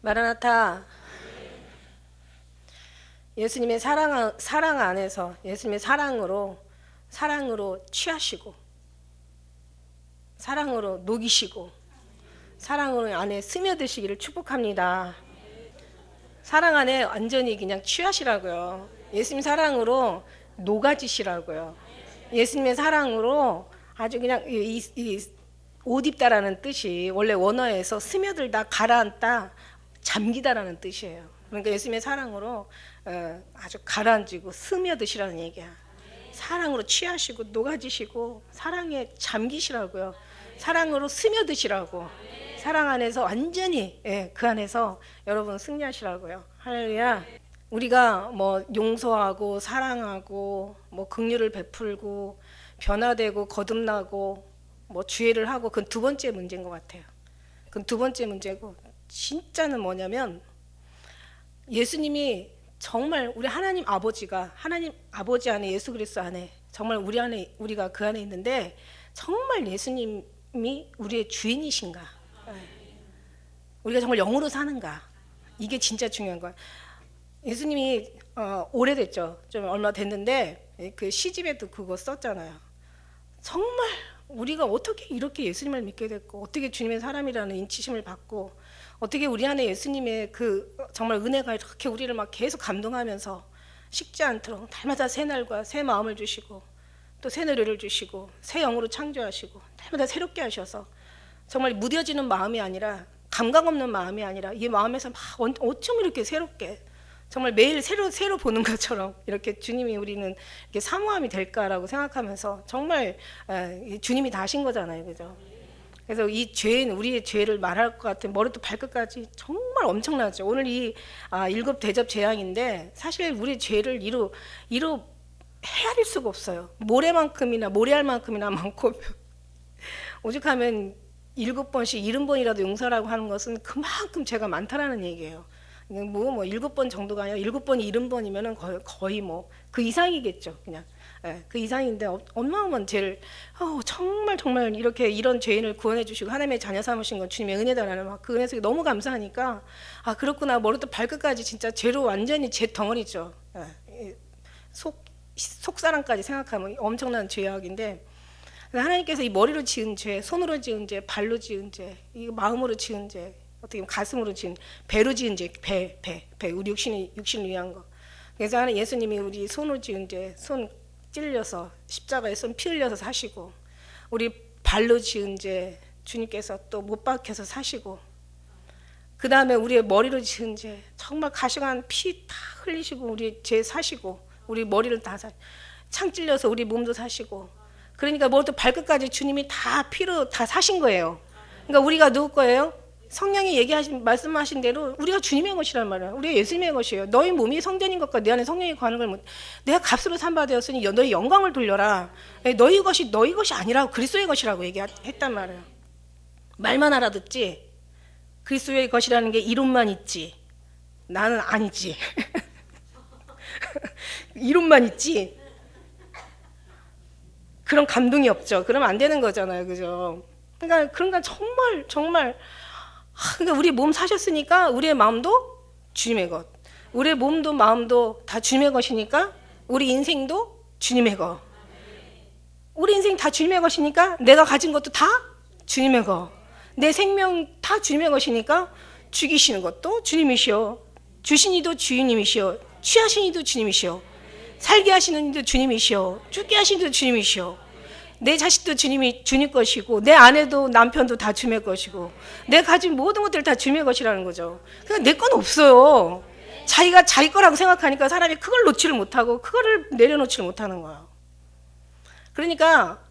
마라나타. 예수님의 사랑 안에서 예수님의 사랑으로 취하시고, 사랑으로 녹이시고, 사랑으로 안에 스며드시기를 축복합니다. 사랑 안에 완전히 그냥 취하시라고요. 예수님 사랑으로 녹아지시라고요. 예수님의 사랑으로 아주 그냥 옷 입다라는 뜻이 원래 원어에서 스며들다, 가라앉다, 잠기다라는 뜻이에요. 그러니까 예수님의 사랑으로 아주 가라앉고 스며드시라는 얘기야. 사랑으로 취하시고 녹아지시고 사랑에 잠기시라고요. 사랑으로 스며드시라고. 사랑 안에서 완전히 그 안에서 여러분 승리하시라고요. 할렐루야. 우리가 뭐 용서하고 사랑하고 뭐 긍휼을 베풀고 변화되고 거듭나고 뭐 주의를 하고 그건 두 번째 문제인 것 같아요. 그건 두 번째 문제고, 진짜는 뭐냐면 예수님이 정말 우리 하나님 아버지가, 하나님 아버지 안에 예수 그리스도 안에 정말 우리 안에, 우리가 그 안에 있는데 정말 예수님이 우리의 주인이신가, 우리가 정말 영으로 사는가, 이게 진짜 중요한 거야. 예수님이 오래됐죠. 좀 얼마 됐는데 그 시집에도 그거 썼잖아요. 정말 우리가 어떻게 이렇게 예수님을 믿게 됐고, 어떻게 주님의 사람이라는 인치심을 받고, 어떻게 우리 안에 예수님의 그 정말 은혜가 이렇게 우리를 막 계속 감동하면서 식지 않도록 날마다 새 날과 새 마음을 주시고 또 새 노래를 주시고 새 영으로 창조하시고 날마다 새롭게 하셔서 정말 무뎌지는 마음이 아니라, 감각 없는 마음이 아니라 이 마음에서 막 어쩜 이렇게 새롭게 정말 매일 새로 보는 것처럼 이렇게 주님이 우리는 이렇게 사모함이 될까라고 생각하면서 정말 주님이 다 하신 거잖아요, 그죠? 그래서 이 죄는, 우리의 죄를 말할 것 같은 머리부터 발끝까지 정말 엄청나죠. 오늘 이 일곱 대접 재앙인데 사실 우리 죄를 이루 헤아릴 수가 없어요. 모래할 만큼이나 많고 오죽하면 7번씩 70번이라도 용서라고 하는 것은 그만큼 죄가 많다라는 얘기예요. 뭐 7번 정도가 아니라 7번이 70번이면은 거의 뭐 그 이상이겠죠. 그냥 그 이상인데 어마어마한 죄를 정말 이렇게 이런 죄인을 구원해 주시고 하나님의 자녀 삼으신 건 주님의 은혜다라는 막 그 은혜 속에 너무 감사하니까, 그렇구나, 머리부터 발끝까지 진짜 죄로 완전히 죄 덩어리죠. 속사람까지 생각하면 엄청난 죄악인데, 하나님께서 이 머리로 지은 죄, 손으로 지은 죄, 발로 지은 죄, 이 마음으로 지은 죄, 어떻게 보면 가슴으로 지은, 배로 지은 죄, 배 우리 육신을 위한 거. 그래서 예수님이 우리 손으로 지은 죄, 손 찔려서 십자가에 손 피 흘려서 사시고, 우리 발로 지은 죄 주님께서 또 못 박혀서 사시고, 그 다음에 우리의 머리로 지은 죄 정말 가시관 피 다 흘리시고 우리 죄 사시고, 우리 머리를 다 창 찔려서 우리 몸도 사시고, 그러니까 머리부터 발끝까지 주님이 다 피로 다 사신 거예요. 그러니까 우리가 누구 거예요? 성령이 말씀하신 대로 우리가 주님의 것이란 말이야. 우리가 예수님의 것이에요. 너희 몸이 성전인 것과 내 안에 성령이 거하는 걸 내가 값으로 산바되었으니 너희 영광을 돌려라. 너희 것이 아니라 그리스도의 것이라고 얘기했단 말이에요. 말만 알아듣지 그리스도의 것이라는 게 이론만 있지 나는 아니지. 이론만 있지 그런 감동이 없죠. 그러면 안 되는 거잖아요, 그죠? 그러니까 정말 그러니까 우리 몸 사셨으니까 우리의 마음도 주님의 것, 우리의 몸도 마음도 다 주님의 것이니까 우리 인생도 주님의 것, 우리 인생 다 주님의 것이니까 내가 가진 것도 다 주님의 것, 내 생명 다 주님의 것이니까 죽이시는 것도 주님이시오, 주신 이도 주님이시오, 취하신 이도 주님이시오, 살게 하시는 이도 주님이시오, 죽게 하시는 이도 주님이시오, 내 자식도 주님 것이고 내 아내도 남편도 다 주님의 것이고 내 가진 모든 것들 다 주님의 것이라는 거죠. 그러니까 내 건 없어요. 자기가 자기 거라고 생각하니까 사람이 그걸 놓지를 못하고 그거를 내려놓지를 못하는 거예요. 그러니까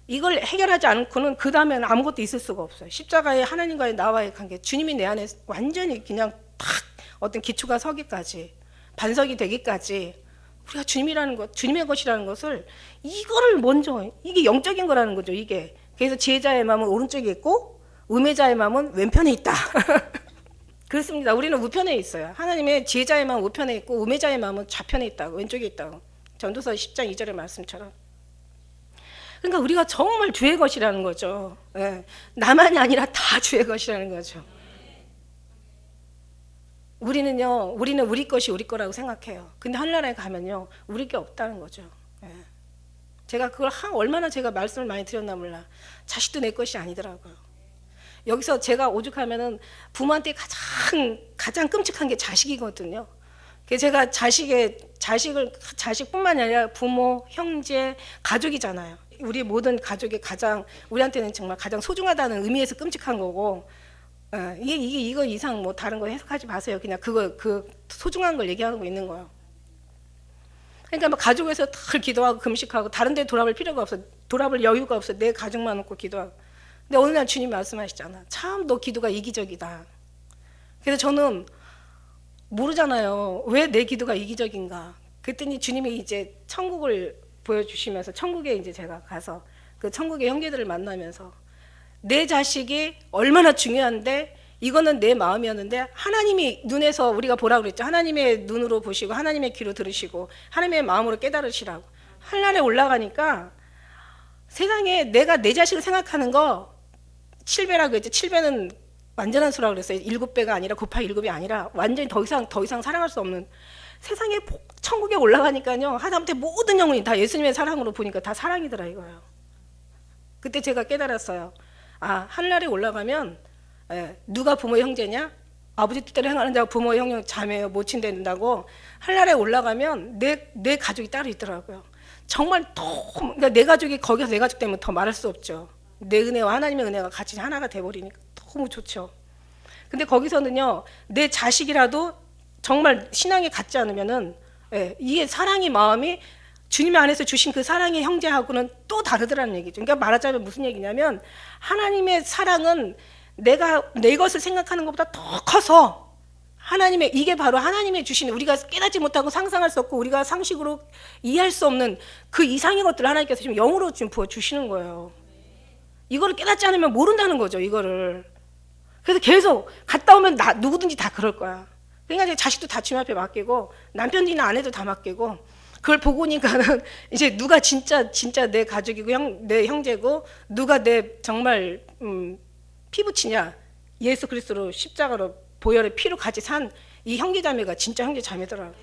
이걸 해결하지 않고는 그 다음에는 아무것도 있을 수가 없어요. 십자가에 하나님과의 나와의 관계, 주님이 내 안에 완전히 그냥 탁 어떤 기초가 서기까지, 반석이 되기까지 우리가 주님이라는 것, 주님의 것이라는 것을, 이거를 먼저, 이게 영적인 거라는 거죠, 이게. 그래서 지혜자의 마음은 오른쪽에 있고 우매자의 마음은 왼편에 있다. 그렇습니다. 우리는 우편에 있어요. 하나님의 지혜자의 마음은 우편에 있고 우매자의 마음은 좌편에 있다고, 왼쪽에 있다고. 전도서 10장 2절의 말씀처럼. 그러니까 우리가 정말 주의 것이라는 거죠. 나만이 아니라 다 주의 것이라는 거죠. 우리는 우리 것이 우리 거라고 생각해요. 근데 하늘나라에 가면요, 우리 게 없다는 거죠. 예. 제가 그걸 얼마나 제가 말씀을 많이 드렸나 몰라. 자식도 내 것이 아니더라고요. 여기서 제가 오죽하면은 부모한테 가장 끔찍한 게 자식이거든요. 그래서 제가 자식뿐만이 아니라 부모, 형제, 가족이잖아요. 우리 모든 가족이 우리한테는 정말 가장 소중하다는 의미에서 끔찍한 거고, 이거 이상 뭐 다른 거 해석하지 마세요. 그냥 그 소중한 걸 얘기하고 있는 거예요. 그러니까 뭐 가족에서 늘 기도하고 금식하고 다른 데 돌아볼 필요가 없어. 돌아볼 여유가 없어. 내 가족만 놓고 기도하고. 근데 어느 날 주님이 말씀하시잖아. 참 너 기도가 이기적이다. 그래서 저는 모르잖아요. 왜 내 기도가 이기적인가. 그랬더니 주님이 이제 천국을 보여주시면서 천국에 이제 제가 가서 그 천국의 형제들을 만나면서 내 자식이 얼마나 중요한데 이거는 내 마음이었는데 하나님이 눈에서 우리가 보라고 그랬죠. 하나님의 눈으로 보시고 하나님의 귀로 들으시고 하나님의 마음으로 깨달으시라고. 하늘에 올라가니까 세상에 내가 내 자식을 생각하는 거 7배라고 했죠. 7배는 완전한 수라고 그랬어요. 7배가 아니라 곱하기 7이 아니라 완전히 더 이상 사랑할 수 없는 세상에 천국에 올라가니까요. 하다못해 모든 영혼이 다 예수님의 사랑으로 보니까 다 사랑이더라 이거예요. 그때 제가 깨달았어요. 하늘나라에 올라가면 누가 부모의 형제냐? 아버지 뜻대로 행하는 자가 부모의 형 자매요 모친 된다고. 하늘나라에 올라가면 내 가족이 따로 있더라고요. 정말 그러니까 내 가족이 거기서 내 가족 때문에 더 말할 수 없죠. 내 은혜와 하나님의 은혜가 같이 하나가 돼버리니까 너무 좋죠. 근데 거기서는요, 내 자식이라도 정말 신앙에 갖지 않으면은 이게 사랑의 마음이 주님 안에서 주신 그 사랑의 형제하고는 또 다르더라는 얘기죠. 그러니까 말하자면 무슨 얘기냐면 하나님의 사랑은 내가 내 것을 생각하는 것보다 더 커서 이게 바로 하나님의 주신 우리가 깨닫지 못하고 상상할 수 없고 우리가 상식으로 이해할 수 없는 그 이상의 것들을 하나님께서 지금 영으로 지금 부어주시는 거예요. 이거를 깨닫지 않으면 모른다는 거죠, 이거를. 그래서 계속 갔다 오면 누구든지 다 그럴 거야. 그러니까 자식도 다 주님 앞에 맡기고 남편이나 아내도 다 맡기고 그걸 보고 니까는 이제 누가 진짜 내 가족이고 내 형제고 누가 내 정말 피부치냐 예수 그리스도로 십자가로 보혈의 피로 같이 산 이 형제자매가 진짜 형제자매더라고.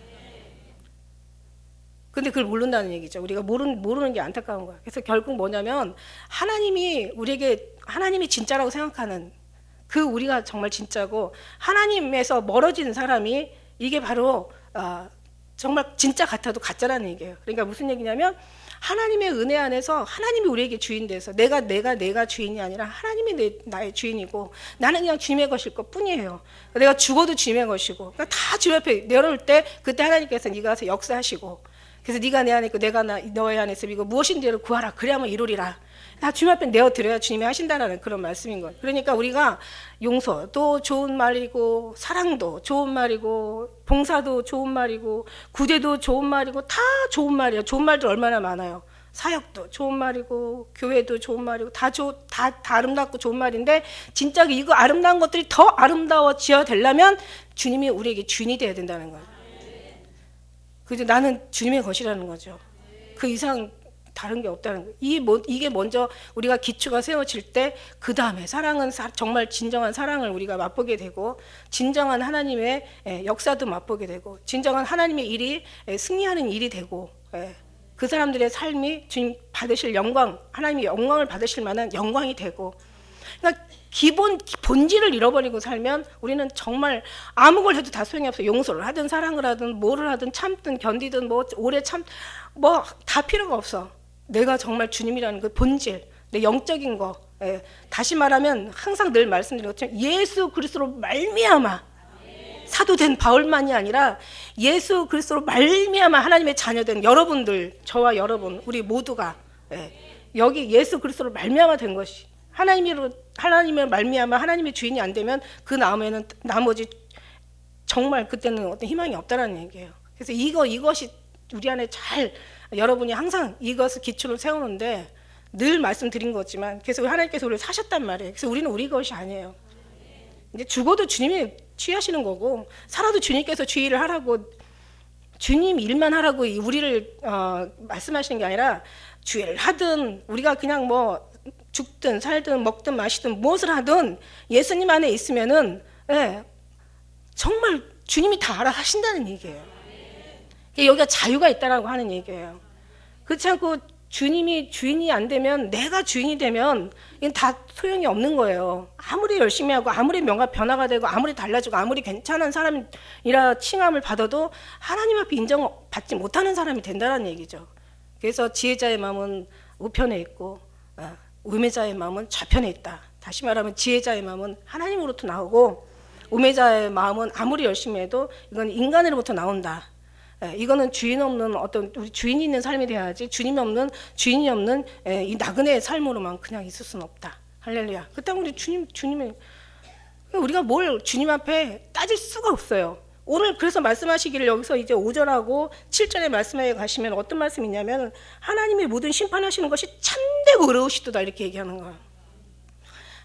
근데 그걸 모른다는 얘기죠. 우리가 모르는 게 안타까운 거야. 그래서 결국 뭐냐면 하나님이 진짜라고 생각하는 그 우리가 정말 진짜고 하나님에서 멀어지는 사람이 이게 바로 정말 진짜 같아도 가짜라는 얘기예요. 그러니까 무슨 얘기냐면 하나님의 은혜 안에서 하나님이 우리에게 주인 돼서 내가 주인이 아니라 하나님이 나의 주인이고 나는 그냥 주님의 것일 것 뿐이에요. 내가 죽어도 주님의 것이고 그러니까 다 주님 앞에 내려올 때 그때 하나님께서 네가 가서 역사하시고 그래서 네가 내 안에 있고 내가 너의 안에 있으면 이거 무엇인지를 구하라. 그래야만 이루리라. 다 주님 앞에 내어드려야 주님이 하신다는 그런 말씀인 거예요. 그러니까 우리가 용서도 좋은 말이고 사랑도 좋은 말이고 봉사도 좋은 말이고 구제도 좋은 말이고 다 좋은 말이에요. 좋은 말도 얼마나 많아요. 사역도 좋은 말이고 교회도 좋은 말이고 다 아름답고 좋은 말인데 진짜 이거 아름다운 것들이 더 아름다워져야 되려면 주님이 우리에게 주인이 돼야 된다는 거예요. 그래서 나는 주님의 것이라는 거죠. 그 이상 다른 게 없다는 거예요. 이게 먼저 우리가 기초가 세워질 때 그 다음에 사랑은 정말 진정한 사랑을 우리가 맛보게 되고 진정한 하나님의 역사도 맛보게 되고 진정한 하나님의 일이 승리하는 일이 되고 그 사람들의 삶이 주님 받으실 영광, 하나님의 영광을 받으실 만한 영광이 되고 그러니까 본질을 잃어버리고 살면 우리는 정말 아무 걸 해도 다 소용이 없어. 용서를 하든 사랑을 하든 뭐를 하든 참든 견디든 뭐 오래 다 필요가 없어. 내가 정말 주님이라는 그 본질, 내 영적인 거. 다시 말하면 항상 늘 말씀드린 것처럼 예수 그리스도로 말미암아 사도된 바울만이 아니라 예수 그리스도로 말미암아 하나님의 자녀된 여러분들, 저와 여러분, 우리 모두가 여기 예수 그리스도로 말미암아 된 것이 하나님을 말미암아 하나님의 주인이 안 되면 그 다음에는 나머지 정말 그때는 어떤 희망이 없다라는 얘기예요. 그래서 이것이 우리 안에 여러분이 항상 이것을 기초로 세우는데 늘 말씀드린 거지만 그래서 하나님께서 우리를 사셨단 말이에요. 그래서 우리는 우리 것이 아니에요. 이제 죽어도 주님이 취하시는 거고 살아도 주님께서 주의를 하라고 주님 일만 하라고 우리를 말씀하시는 게 아니라 주의를 하든 우리가 그냥 뭐 죽든 살든 먹든 마시든 무엇을 하든 예수님 안에 있으면은 정말 주님이 다 알아서 하신다는 얘기예요. 여기가 자유가 있다라고 하는 얘기예요. 그렇지 않고 주님이 주인이 안 되면, 내가 주인이 되면 이건 다 소용이 없는 거예요. 아무리 열심히 하고 아무리 명화 변화가 되고 아무리 달라지고 아무리 괜찮은 사람이라 칭함을 받아도 하나님 앞에 인정받지 못하는 사람이 된다는 얘기죠. 그래서 지혜자의 마음은 우편에 있고 우매자의 마음은 좌편에 있다. 다시 말하면 지혜자의 마음은 하나님으로부터 나오고 우매자의 마음은 아무리 열심히 해도 이건 인간으로부터 나온다. 이거는 주인 없는 어떤, 우리 주인이 있는 삶이 돼야지, 주님이 없는, 주인이 없는 이 나그네의 삶으로만 그냥 있을 수는 없다. 할렐루야. 그 때문에 주님의, 우리가 뭘 주님 앞에 따질 수가 없어요. 오늘 그래서 말씀하시기를 여기서 이제 5절하고 7절의 말씀에 가시면 어떤 말씀이 있냐면, 하나님의 모든 심판하시는 것이 참되고 의로우시도다, 이렇게 얘기하는 거예요.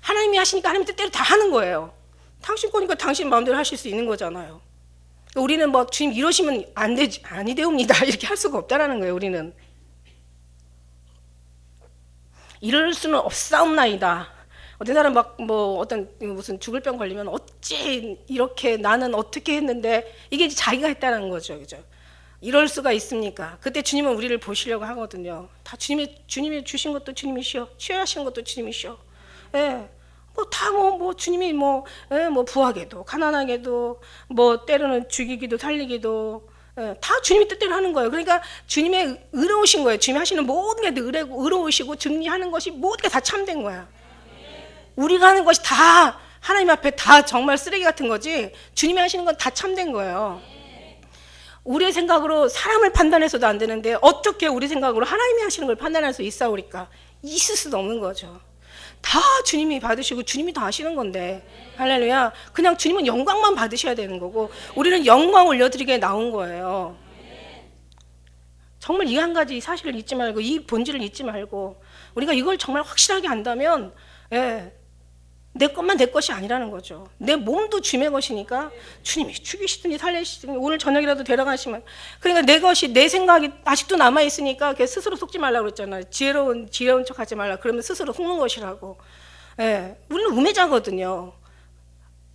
하나님이 하시니까 하나님 뜻대로 다 하는 거예요. 당신 거니까 당신 마음대로 하실 수 있는 거잖아요. 우리는 뭐 주님 이러시면 안 되지, 아니되옵니다, 이렇게 할 수가 없다라는 거예요. 우리는 이럴 수는 없사옵나이다. 어떤 사람 막 뭐 어떤 무슨 죽을 병 걸리면 어찌 이렇게 나는 어떻게 했는데, 이게 이제 자기가 했다는 거죠, 그죠? 이럴 수가 있습니까? 그때 주님은 우리를 보시려고 하거든요. 다 주님이 주신 것도 주님이시오, 취하신 것도 주님이시오. 예. 뭐 주님이 뭐 부하게도 가난하게도 뭐 때로는 죽이기도 살리기도 다 주님의 뜻대로 하는 거예요. 그러니까 주님의 의로우신 거예요. 주님이 하시는 모든 게 의로우시고 정리하는 것이 모든 게 다 참된 거야. 우리가 하는 것이 다 하나님 앞에 다 정말 쓰레기 같은 거지, 주님이 하시는 건 다 참된 거예요. 우리의 생각으로 사람을 판단해서도 안 되는데 어떻게 우리 생각으로 하나님이 하시는 걸 판단할 수 있사오리까? 있을 수도 없는 거죠. 다 주님이 받으시고 주님이 다 하시는 건데, 할렐루야. 그냥 주님은 영광만 받으셔야 되는 거고 우리는 영광 올려드리게 나온 거예요. 정말 이 한 가지 사실을 잊지 말고, 이 본질을 잊지 말고, 우리가 이걸 정말 확실하게 안다면, 내 것만 내 것이 아니라는 거죠. 내 몸도 주님의 것이니까 주님이 죽이시든지 살리시든지 오늘 저녁이라도 데려가시면, 그러니까 내 것이, 내 생각이 아직도 남아있으니까 스스로 속지 말라고 그랬잖아요. 지혜로운 척 하지 말라. 그러면 스스로 속는 것이라고. 우리는 우매자거든요.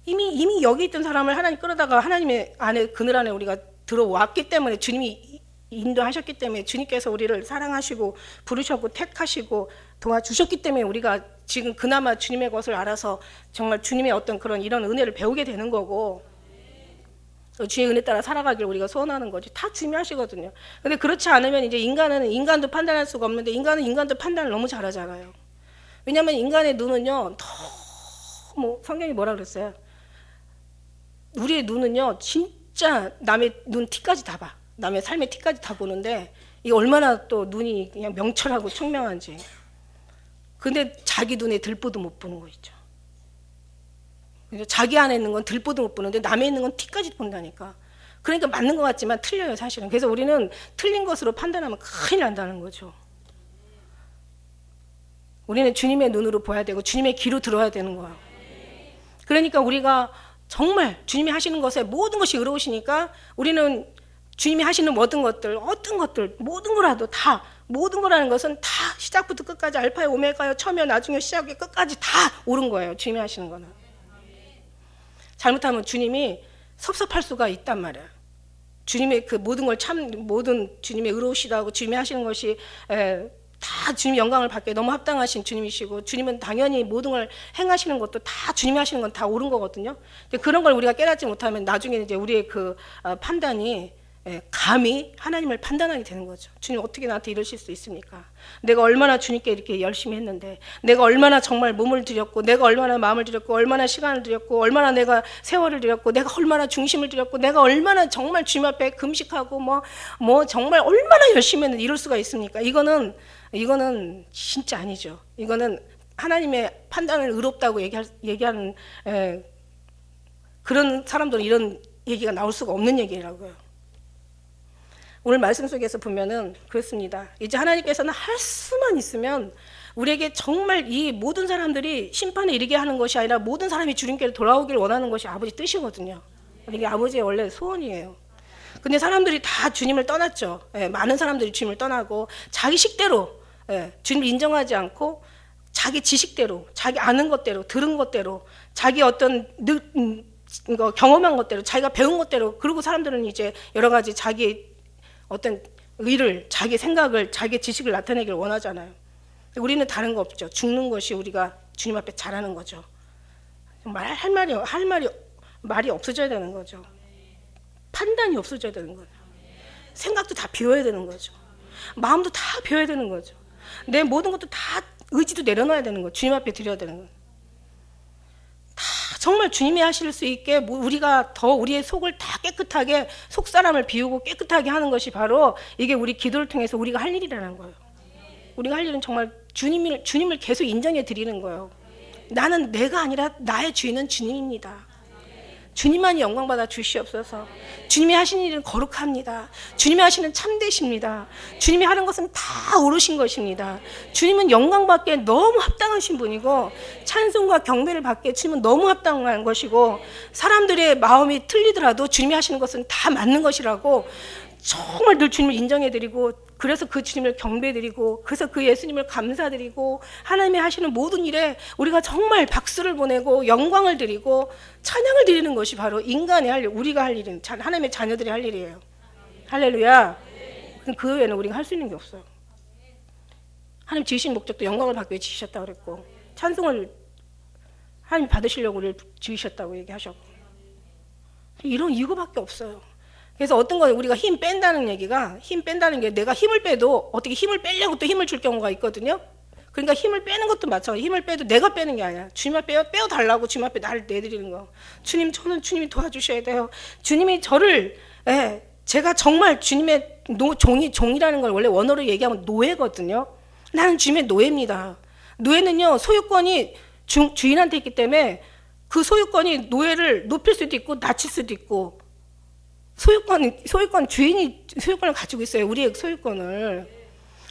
이미 여기 있던 사람을 하나님 끌어다가 하나님의 안에, 그늘 안에 우리가 들어왔기 때문에, 주님이 인도하셨기 때문에, 주님께서 우리를 사랑하시고 부르셨고 택하시고 도와주셨기 때문에 우리가 지금 그나마 주님의 것을 알아서 정말 주님의 어떤 그런 이런 은혜를 배우게 되는 거고, 주의 은혜 따라 살아가길 우리가 소원하는 거지. 다 주님이 하시거든요. 근데 그렇지 않으면 이제 인간도 판단할 수가 없는데, 인간도 판단을 너무 잘하잖아요. 왜냐하면 인간의 눈은요, 너무, 성경이 뭐라 그랬어요? 우리의 눈은요, 진짜 남의 눈 티까지 다 봐. 남의 삶의 티까지 다 보는데, 이게 얼마나 또 눈이 그냥 명철하고 총명한지. 근데 자기 눈에 들보도 못 보는 거 있죠. 자기 안에 있는 건 들보도 못 보는데 남에 있는 건 티까지 본다니까. 그러니까 맞는 것 같지만 틀려요, 사실은. 그래서 우리는 틀린 것으로 판단하면 큰일 난다는 거죠. 우리는 주님의 눈으로 봐야 되고 주님의 귀로 들어야 되는 거예요. 그러니까 우리가 정말 주님이 하시는 것에 모든 것이 의로우시니까, 우리는 주님이 하시는 모든 것들, 모든 거라도 다, 모든 거라는 것은 다 시작부터 끝까지 알파요 오메가요, 처음이요 나중이요 시작이요 끝까지 다 옳은 거예요. 주님이 하시는 거는. 잘못하면 주님이 섭섭할 수가 있단 말이야. 주님의 그 모든 주님의 의로우시다고 주님이 하시는 것이 다 주님 영광을 받게 너무 합당하신 주님이시고, 주님은 당연히 모든 걸 행하시는 것도 다 주님이 하시는 건 다 옳은 거거든요. 근데 그런 걸 우리가 깨닫지 못하면 나중에 이제 우리의 그 판단이 감히 하나님을 판단하게 되는 거죠. 주님 어떻게 나한테 이러실 수 있습니까? 내가 얼마나 주님께 이렇게 열심히 했는데, 내가 얼마나 정말 몸을 들였고, 내가 얼마나 마음을 들였고, 얼마나 시간을 들였고, 얼마나 내가 세월을 들였고, 내가 얼마나 중심을 들였고, 내가 얼마나 정말 주님 앞에 금식하고 뭐 정말 얼마나 열심히 했는데 이럴 수가 있습니까? 이거는 진짜 아니죠. 이거는 하나님의 판단을 의롭다고 얘기하는 그런 사람들은 이런 얘기가 나올 수가 없는 얘기라고요. 오늘 말씀 속에서 보면은 그렇습니다. 이제 하나님께서는 할 수만 있으면 우리에게 정말 이 모든 사람들이 심판에 이르게 하는 것이 아니라 모든 사람이 주님께로 돌아오길 원하는 것이 아버지 뜻이거든요. 이게 아버지의 원래 소원이에요. 근데 사람들이 다 주님을 떠났죠. 많은 사람들이 주님을 떠나고 자기 식대로 주님을 인정하지 않고 자기 지식대로, 자기 아는 것대로, 들은 것대로, 자기 어떤 이거 경험한 것대로 자기가 배운 것대로, 그리고 사람들은 이제 여러 가지 자기 어떤 의를, 자기 생각을, 자기 지식을 나타내기를 원하잖아요. 우리는 다른 거 없죠. 죽는 것이 우리가 주님 앞에 잘하는 거죠. 말이 없어져야 되는 거죠. 판단이 없어져야 되는 거죠. 생각도 다 비워야 되는 거죠. 마음도 다 비워야 되는 거죠. 내 모든 것도 다 의지도 내려놔야 되는 거죠. 주님 앞에 드려야 되는 거죠. 다 정말 주님이 하실 수 있게 우리가 더 우리의 속을 다 깨끗하게, 속 사람을 비우고 깨끗하게 하는 것이 바로 이게 우리 기도를 통해서 우리가 할 일이라는 거예요. 우리가 할 일은 정말 주님을 계속 인정해 드리는 거예요. 나는 내가 아니라 나의 주인은 주님입니다. 주님만이 영광받아 주시옵소서. 주님이 하시는 일은 거룩합니다. 주님이 하시는 참되십니다. 주님이 하는 것은 다 옳으신 것입니다. 주님은 영광받기에 너무 합당하신 분이고, 찬송과 경배를 받기에 주님은 너무 합당한 것이고, 사람들의 마음이 틀리더라도 주님이 하시는 것은 다 맞는 것이라고 정말 늘 주님을 인정해드리고, 그래서 그 주님을 경배드리고, 그래서 그 예수님을 감사드리고, 하나님이 하시는 모든 일에 우리가 정말 박수를 보내고 영광을 드리고 찬양을 드리는 것이 바로 인간이 할 일, 우리가 할 일은, 하나님의 자녀들이 할 일이에요. 할렐루야. 그 외에는 우리가 할 수 있는 게 없어요. 하나님 지으신 목적도 영광을 받기 위해 지으셨다고 그랬고, 찬송을 하나님 받으시려고 우리를 지으셨다고 얘기하셨고, 이거밖에 없어요. 그래서 어떤 건 우리가 힘 뺀다는 얘기가, 힘 뺀다는 게 내가 힘을 빼도 어떻게 힘을 빼려고 또 힘을 줄 경우가 있거든요. 그러니까 힘을 빼는 것도 마찬가지. 힘을 빼도 내가 빼는 게 아니야. 주님 앞에 빼어달라고 주님 앞에 나를 내드리는 거. 주님, 저는 주님이 도와주셔야 돼요. 주님이 저를, 제가 정말 주님의 종이라는 걸 원래 원어로 얘기하면 노예거든요. 나는 주님의 노예입니다. 노예는요, 소유권이 주인한테 있기 때문에 그 소유권이 노예를 높일 수도 있고 낮출 수도 있고, 주인이 소유권을 가지고 있어요. 우리의 소유권을.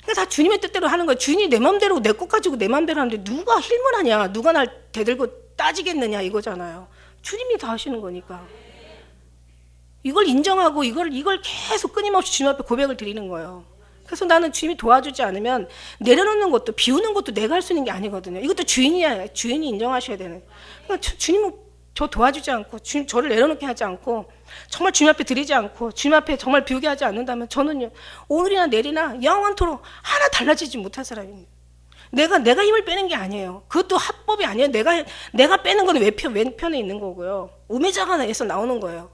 그러니까 다 주님의 뜻대로 하는 거예요. 주인이 내 마음대로 내 것 가지고 내 마음대로 하는데 누가 힘을 하냐, 누가 날 대들고 따지겠느냐 이거잖아요. 주님이 다 하시는 거니까. 이걸 인정하고 이걸 계속 끊임없이 주님 앞에 고백을 드리는 거예요. 그래서 나는 주님이 도와주지 않으면 내려놓는 것도, 비우는 것도 내가 할 수 있는 게 아니거든요. 이것도 주인이 인정하셔야 되는. 그러니까 주님은 저 도와주지 않고, 저를 내려놓게 하지 않고, 정말 주님 앞에 드리지 않고, 주님 앞에 정말 비우게 하지 않는다면 저는요, 오늘이나 내일이나 영원토록 하나 달라지지 못할 사람입니다. 내가 힘을 빼는 게 아니에요. 그것도 합법이 아니에요. 내가 빼는 건 왼편에 있는 거고요. 우매자가에서 나오는 거예요.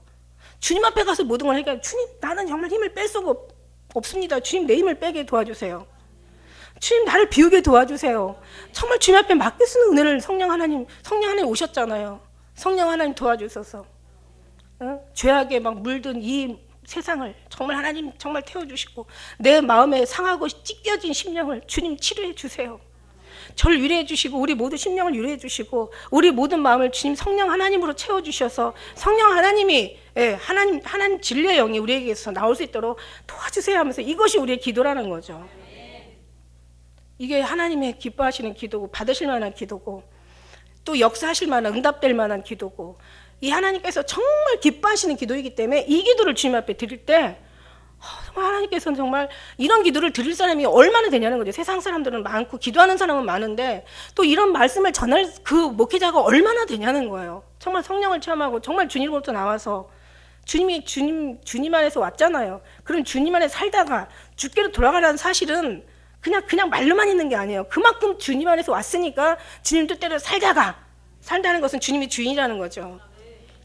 주님 앞에 가서 모든 걸 해결해. 주님, 나는 정말 힘을 뺄 수가 없습니다. 주님, 내 힘을 빼게 도와주세요. 주님, 나를 비우게 도와주세요. 정말 주님 앞에 맡길 수 있는 은혜를 성령 하나님 오셨잖아요. 성령 하나님 도와주셔서 죄악에 막 물든 이 세상을 정말 하나님 정말 태워주시고, 내 마음에 상하고 찢겨진 심령을 주님 치료해 주세요. 저를 위로해 주시고, 우리 모두 심령을 위로해 주시고, 우리 모든 마음을 주님 성령 하나님으로 채워주셔서 성령 하나님이, 하나님 진리의 영이 우리에게서 나올 수 있도록 도와주세요 하면서, 이것이 우리의 기도라는 거죠. 이게 하나님의 기뻐하시는 기도고, 받으실 만한 기도고, 또 역사하실 만한, 응답될 만한 기도고, 이 하나님께서 정말 기뻐하시는 기도이기 때문에 이 기도를 주님 앞에 드릴 때 정말 하나님께서는 정말 이런 기도를 드릴 사람이 얼마나 되냐는 거죠. 세상 사람들은 많고 기도하는 사람은 많은데 또 이런 말씀을 전할 그 목회자가 얼마나 되냐는 거예요. 정말 성령을 체험하고 정말 주님으로부터 나와서 주님 안에서 왔잖아요. 그럼 주님 안에 살다가 주께로 돌아가라는 사실은 그냥 말로만 있는 게 아니에요. 그만큼 주님 안에서 왔으니까 주님 뜻대로 산다는 것은 주님이 주인이라는 거죠.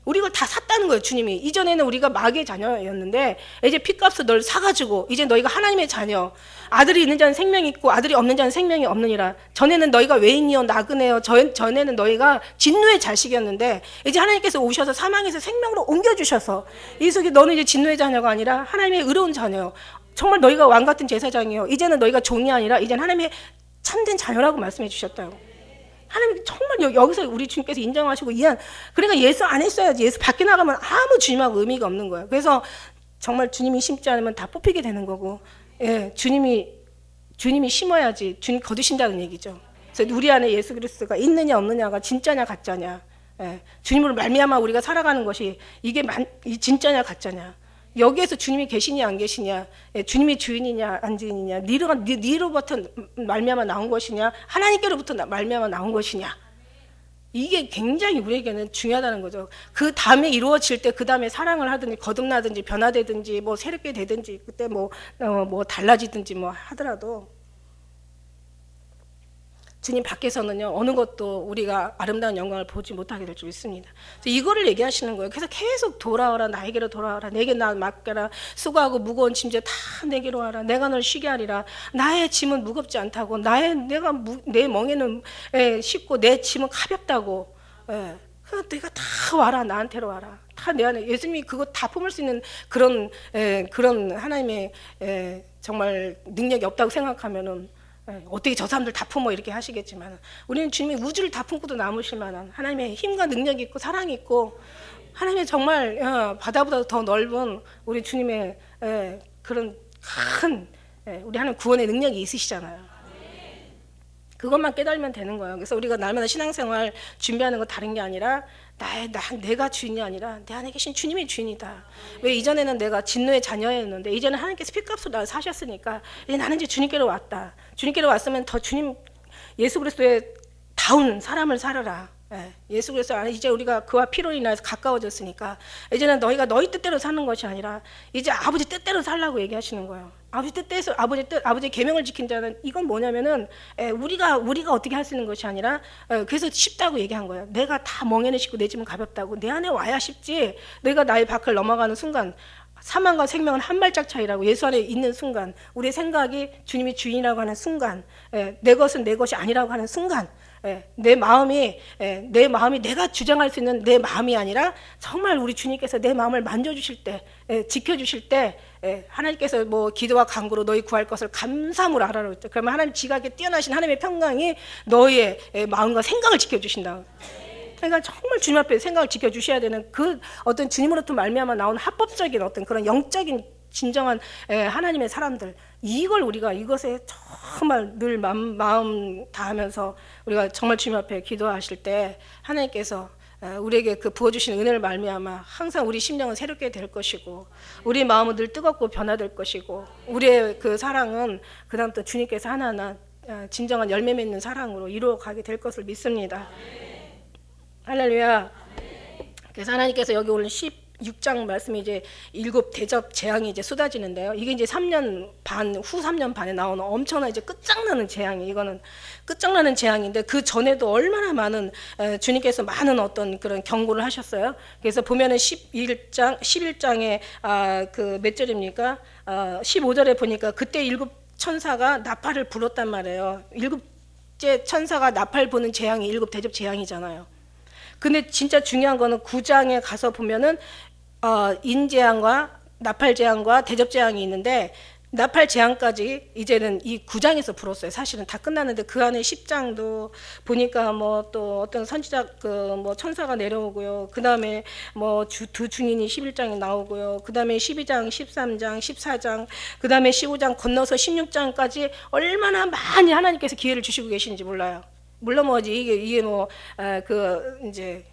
우리 이걸 다 샀다는 거예요, 주님이. 이전에는 우리가 마귀의 자녀였는데 이제 핏값을 널 사가지고 이제 너희가 하나님의 자녀. 아들이 있는 자는 생명이 있고 아들이 없는 자는 생명이 없느니라. 전에는 너희가 외인이요 나그네요. 전에는 너희가 진노의 자식이었는데 이제 하나님께서 오셔서 사망에서 생명으로 옮겨주셔서 이속이 너는 이제 진노의 자녀가 아니라 하나님의 의로운 자녀요. 정말 너희가 왕같은 제사장이요. 이제는 너희가 종이 아니라 이제는 하나님의 참된 자녀라고 말씀해 주셨다요. 하나님 정말 여기서 우리 주님께서 인정하시고 그러니까 예수 안 했어야지. 예수 밖에 나가면 아무 주님하고 의미가 없는 거예요. 그래서 정말 주님이 심지 않으면 다 뽑히게 되는 거고, 주님이 심어야지 주님 거두신다는 얘기죠. 그래서 우리 안에 예수 그리스도가 있느냐 없느냐가 진짜냐 가짜냐, 주님으로 말미암아 우리가 살아가는 것이 이게 진짜냐 가짜냐, 여기에서 주님이 계시냐 안 계시냐, 주님이 주인이냐 안 주인이냐, 니로부터 말미암아 나온 것이냐 하나님께로부터 말미암아 나온 것이냐, 이게 굉장히 우리에게는 중요하다는 거죠. 그 다음에 이루어질 때 그 다음에 사랑을 하든지 거듭나든지 변화되든지 뭐 새롭게 되든지 그때 뭐 달라지든지 뭐 하더라도 주님 밖에서는요 어느 것도 우리가 아름다운 영광을 보지 못하게 될 줄 있습니다. 그래서 이거를 얘기하시는 거예요. 그래서 계속 돌아오라, 나에게로 돌아오라, 내게 나 맡겨라, 수고하고 무거운 짐들 다 내게로 와라, 내가 널 쉬게 하리라. 나의 짐은 무겁지 않다고, 내 멍에는 쉽고 내 짐은 가볍다고. 그래서 내가 다 와라, 나한테로 와라. 다 내 안에 예수님이 그거 다 품을 수 있는 그런 하나님의 정말 능력이 없다고 생각하면은. 어떻게 저 사람들 다 품어 이렇게 하시겠지만 우리는 주님이 우주를 다 품고도 남으실 만한 하나님의 힘과 능력이 있고 사랑이 있고 하나님의 정말 바다보다 더 넓은 우리 주님의 그런 큰 우리 하나님 구원의 능력이 있으시잖아요. 그것만 깨달으면 되는 거예요. 그래서 우리가 날마다 신앙생활 준비하는 거 다른 게 아니라 내가 주인이 아니라 내 안에 계신 주님이 주인이다. 왜 이전에는 내가 진노의 자녀였는데 이제는 하나님께서 피값으로 나를 사셨으니까 이제 나는 이제 주님께로 왔다. 주님께로 왔으면 더 주님 예수 그리스도의 다운 사람을 살아라. 예수 그리스도 안에 이제 우리가 그와 피로 인해서 가까워졌으니까 이제는 너희가 너희 뜻대로 사는 것이 아니라 이제 아버지 뜻대로 살라고 얘기하시는 거예요. 아버지 뜻대로 아버지 계명을 지킨 자는 이건 뭐냐면은 우리가 어떻게 할 수 있는 것이 아니라 그래서 쉽다고 얘기한 거예요. 내가 다 멍에는 쉽고 내 짐은 가볍다고. 내 안에 와야 쉽지. 내가 나의 밖을 넘어가는 순간 사망과 생명은 한 발짝 차이라고. 예수 안에 있는 순간 우리의 생각이 주님이 주인이라고 하는 순간 내 것은 내 것이 아니라고 하는 순간 내 마음이 내가 주장할 수 있는 내 마음이 아니라 정말 우리 주님께서 내 마음을 만져주실 때 지켜주실 때 하나님께서 뭐 기도와 간구로 너희 구할 것을 감사함으로 하라고 했죠. 그러면 하나님 지각에 뛰어나신 하나님의 평강이 너희의 마음과 생각을 지켜주신다. 그러니까 정말 주님 앞에 생각을 지켜주셔야 되는 그 어떤 주님으로부터 말미암아 나온 합법적인 어떤 그런 영적인 진정한 하나님의 사람들, 이걸 우리가 이것에 정말 늘 마음 다하면서 우리가 정말 주님 앞에 기도하실 때 하나님께서 우리에게 그 부어주신 은혜를 말미암아 항상 우리 심령은 새롭게 될 것이고 우리 마음은 늘 뜨겁고 변화될 것이고 우리의 그 사랑은 그다음부터 주님께서 하나하나 진정한 열매 맺는 사랑으로 이루어가게 될 것을 믿습니다. 할렐루야. 그래서 하나님께서 여기 오늘 16장 말씀이 이제 7 대접 재앙이 이제 쏟아지는데요. 이게 이제 3년 반, 후 3년 반에 나오는 엄청난 이제 끝장나는 재앙이, 이거는 끝장나는 재앙인데 그 전에도 얼마나 많은 주님께서 많은 어떤 그런 경고를 하셨어요. 그래서 보면은 11장에 그 몇 절입니까? 15절에 보니까 그때 7 천사가 나팔을 불었단 말이에요. 7째 천사가 나팔 부는 재앙이 7 대접 재앙이잖아요. 근데 진짜 중요한 거는 9장에 가서 보면은 인재앙과 나팔재앙과 대접재앙이 있는데 나팔재앙까지 이제는 이 9장에서 불었어요. 사실은 다 끝났는데 그 안에 10장도 보니까 뭐 또 어떤 선지자 그 뭐 천사가 내려오고요. 그 다음에 뭐 두 중인이 11장에 나오고요. 그 다음에 12장, 13장, 14장, 그 다음에 15장 건너서 16장까지 얼마나 많이 하나님께서 기회를 주시고 계시는지 몰라요. 물론 뭐지 이게 뭐 그 이제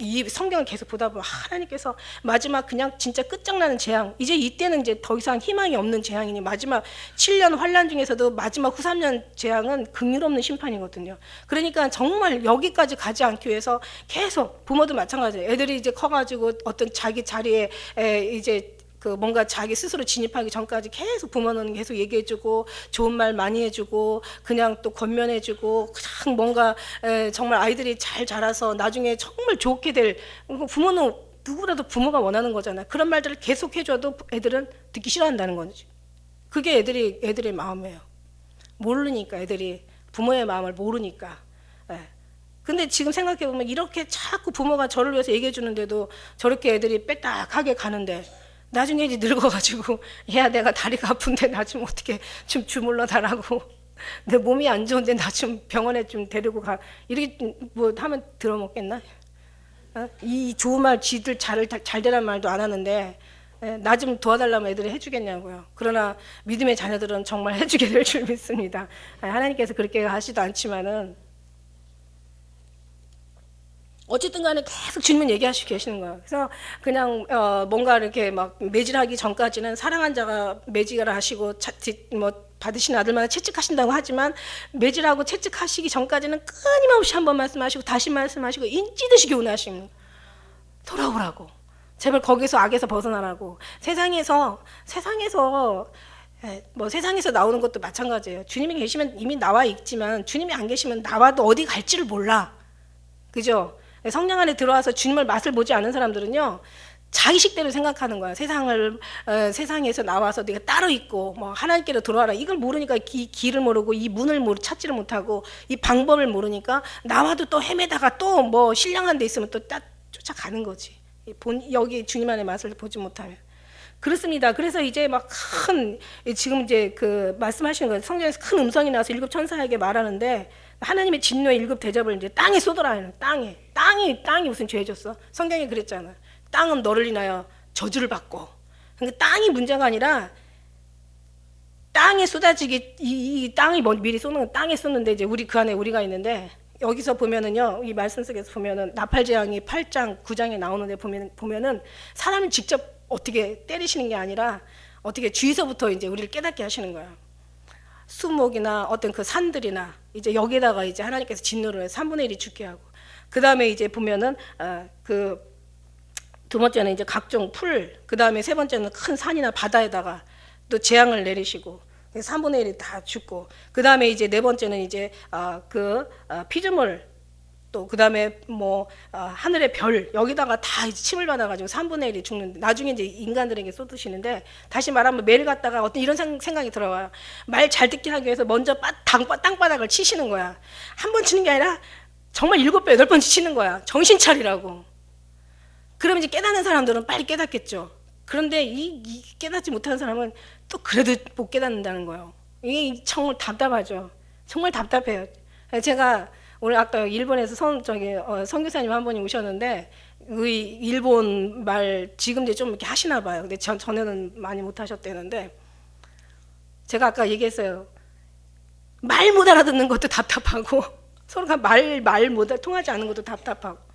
이 성경을 계속 보다 보면 하나님께서 마지막 그냥 진짜 끝장나는 재앙, 이제 이때는 이제 더 이상 희망이 없는 재앙이니 마지막 7년 환란 중에서도 마지막 후 3년 재앙은 긍휼없는 심판이거든요. 그러니까 정말 여기까지 가지 않기 위해서 계속 부모도 마찬가지예요. 애들이 이제 커가지고 어떤 자기 자리에 이제 그 뭔가 자기 스스로 진입하기 전까지 계속 부모는 계속 얘기해주고 좋은 말 많이 해주고 그냥 또 권면해주고 그냥 뭔가 정말 아이들이 잘 자라서 나중에 정말 좋게 될, 부모는 누구라도 부모가 원하는 거잖아요. 그런 말들을 계속 해줘도 애들은 듣기 싫어한다는 거지. 그게 애들의 마음이에요. 모르니까, 애들이 부모의 마음을 모르니까. 근데 지금 생각해보면 이렇게 자꾸 부모가 저를 위해서 얘기해 주는데도 저렇게 애들이 빼딱하게 가는데 나중에 이제 늙어가지고 야 내가 다리가 아픈데 나 좀 어떻게 좀 주물러 달라고, 내 몸이 안 좋은데 나 좀 병원에 좀 데리고 가, 이렇게 뭐 하면 들어먹겠나? 이 좋은 말 지들 잘 되란 말도 안 하는데 나 좀 도와달라면 애들이 해주겠냐고요. 그러나 믿음의 자녀들은 정말 해주게 될 줄 믿습니다. 하나님께서 그렇게 하시도 않지만은 어쨌든 간에 계속 주님은 얘기하시고 계시는 거예요. 그래서 그냥 뭔가 이렇게 막 매질하기 전까지는 사랑한 자가 매질을 하시고 받으신 아들마다 채찍하신다고 하지만 매질하고 채찍하시기 전까지는 끊임없이 한번 말씀하시고 다시 말씀하시고 인찌듯이 교훈하십니다. 돌아오라고. 제발 거기서 악에서 벗어나라고. 세상에서 뭐 세상에서 나오는 것도 마찬가지예요. 주님이 계시면 이미 나와 있지만 주님이 안 계시면 나와도 어디 갈지를 몰라. 그죠? 성령 안에 들어와서 주님을 맛을 보지 않은 사람들은요, 자기식대로 생각하는 거야. 세상에서 나와서 네가 따로 있고 뭐 하나님께로 들어와라, 이걸 모르니까 이 길을 모르고 이 문을 찾지를 못하고 이 방법을 모르니까 나와도 또 헤매다가 또 뭐 신령한 데 있으면 또 쫓아가는 거지. 여기 주님 안의 맛을 보지 못하면. 그렇습니다. 그래서 이제 막 지금 이제 그 말씀하시는 거예요. 성경에서 큰 음성이 나와서 일곱 천사에게 말하는데 하나님의 진노의 일곱 대접을 이제 땅에 쏟아라. 땅이 무슨 죄 졌어? 성경에 그랬잖아. 땅은 너를 인하여 저주를 받고. 그러니까 땅이 문제가 아니라 땅에 쏟아지게 이 땅이 미리 쏟는 건 땅에 쏟는데 이제 그 안에 우리가 있는데, 여기서 보면은요, 이 말씀 속에서 보면은 나팔재앙이 8장 9장에 나오는데 보면은 사람을 직접 어떻게 때리시는 게 아니라 어떻게 주위서부터 이제 우리를 깨닫게 하시는 거예요. 수목이나 어떤 그 산들이나 이제 여기다가 이제 하나님께서 진노를 해서 3분의 1이 죽게 하고, 그 다음에 이제 보면은 그 두 번째는 이제 각종 풀, 그 다음에 세 번째는 큰 산이나 바다에다가 또 재앙을 내리시고 3분의 1이 다 죽고, 그 다음에 이제 네 번째는 이제 피조물, 또 그 다음에 뭐 하늘의 별, 여기다가 다 이제 침을 받아가지고 3분의 1이 죽는데, 나중에 이제 인간들에게 쏟으시는데, 다시 말하면 매를 갖다가 어떤 이런 생각이 들어와요. 말 잘 듣게 하기 위해서 먼저 땅바닥을 치시는 거야. 한 번 치는 게 아니라 정말 7번, 8번 치시는 거야. 정신 차리라고. 그러면 이제 깨닫는 사람들은 빨리 깨닫겠죠. 그런데 이 깨닫지 못하는 사람은 또 그래도 못 깨닫는다는 거예요. 이게 정말 답답하죠. 정말 답답해요. 제가 오늘 아까 일본에서 선교사님 한 분이 오셨는데, 일본 말 지금 이제 좀 이렇게 하시나 봐요. 근데 전에는 많이 못 하셨대는데, 제가 아까 얘기했어요. 말 못 알아듣는 것도 답답하고, 서로가 말 못 통하지 않는 것도 답답하고,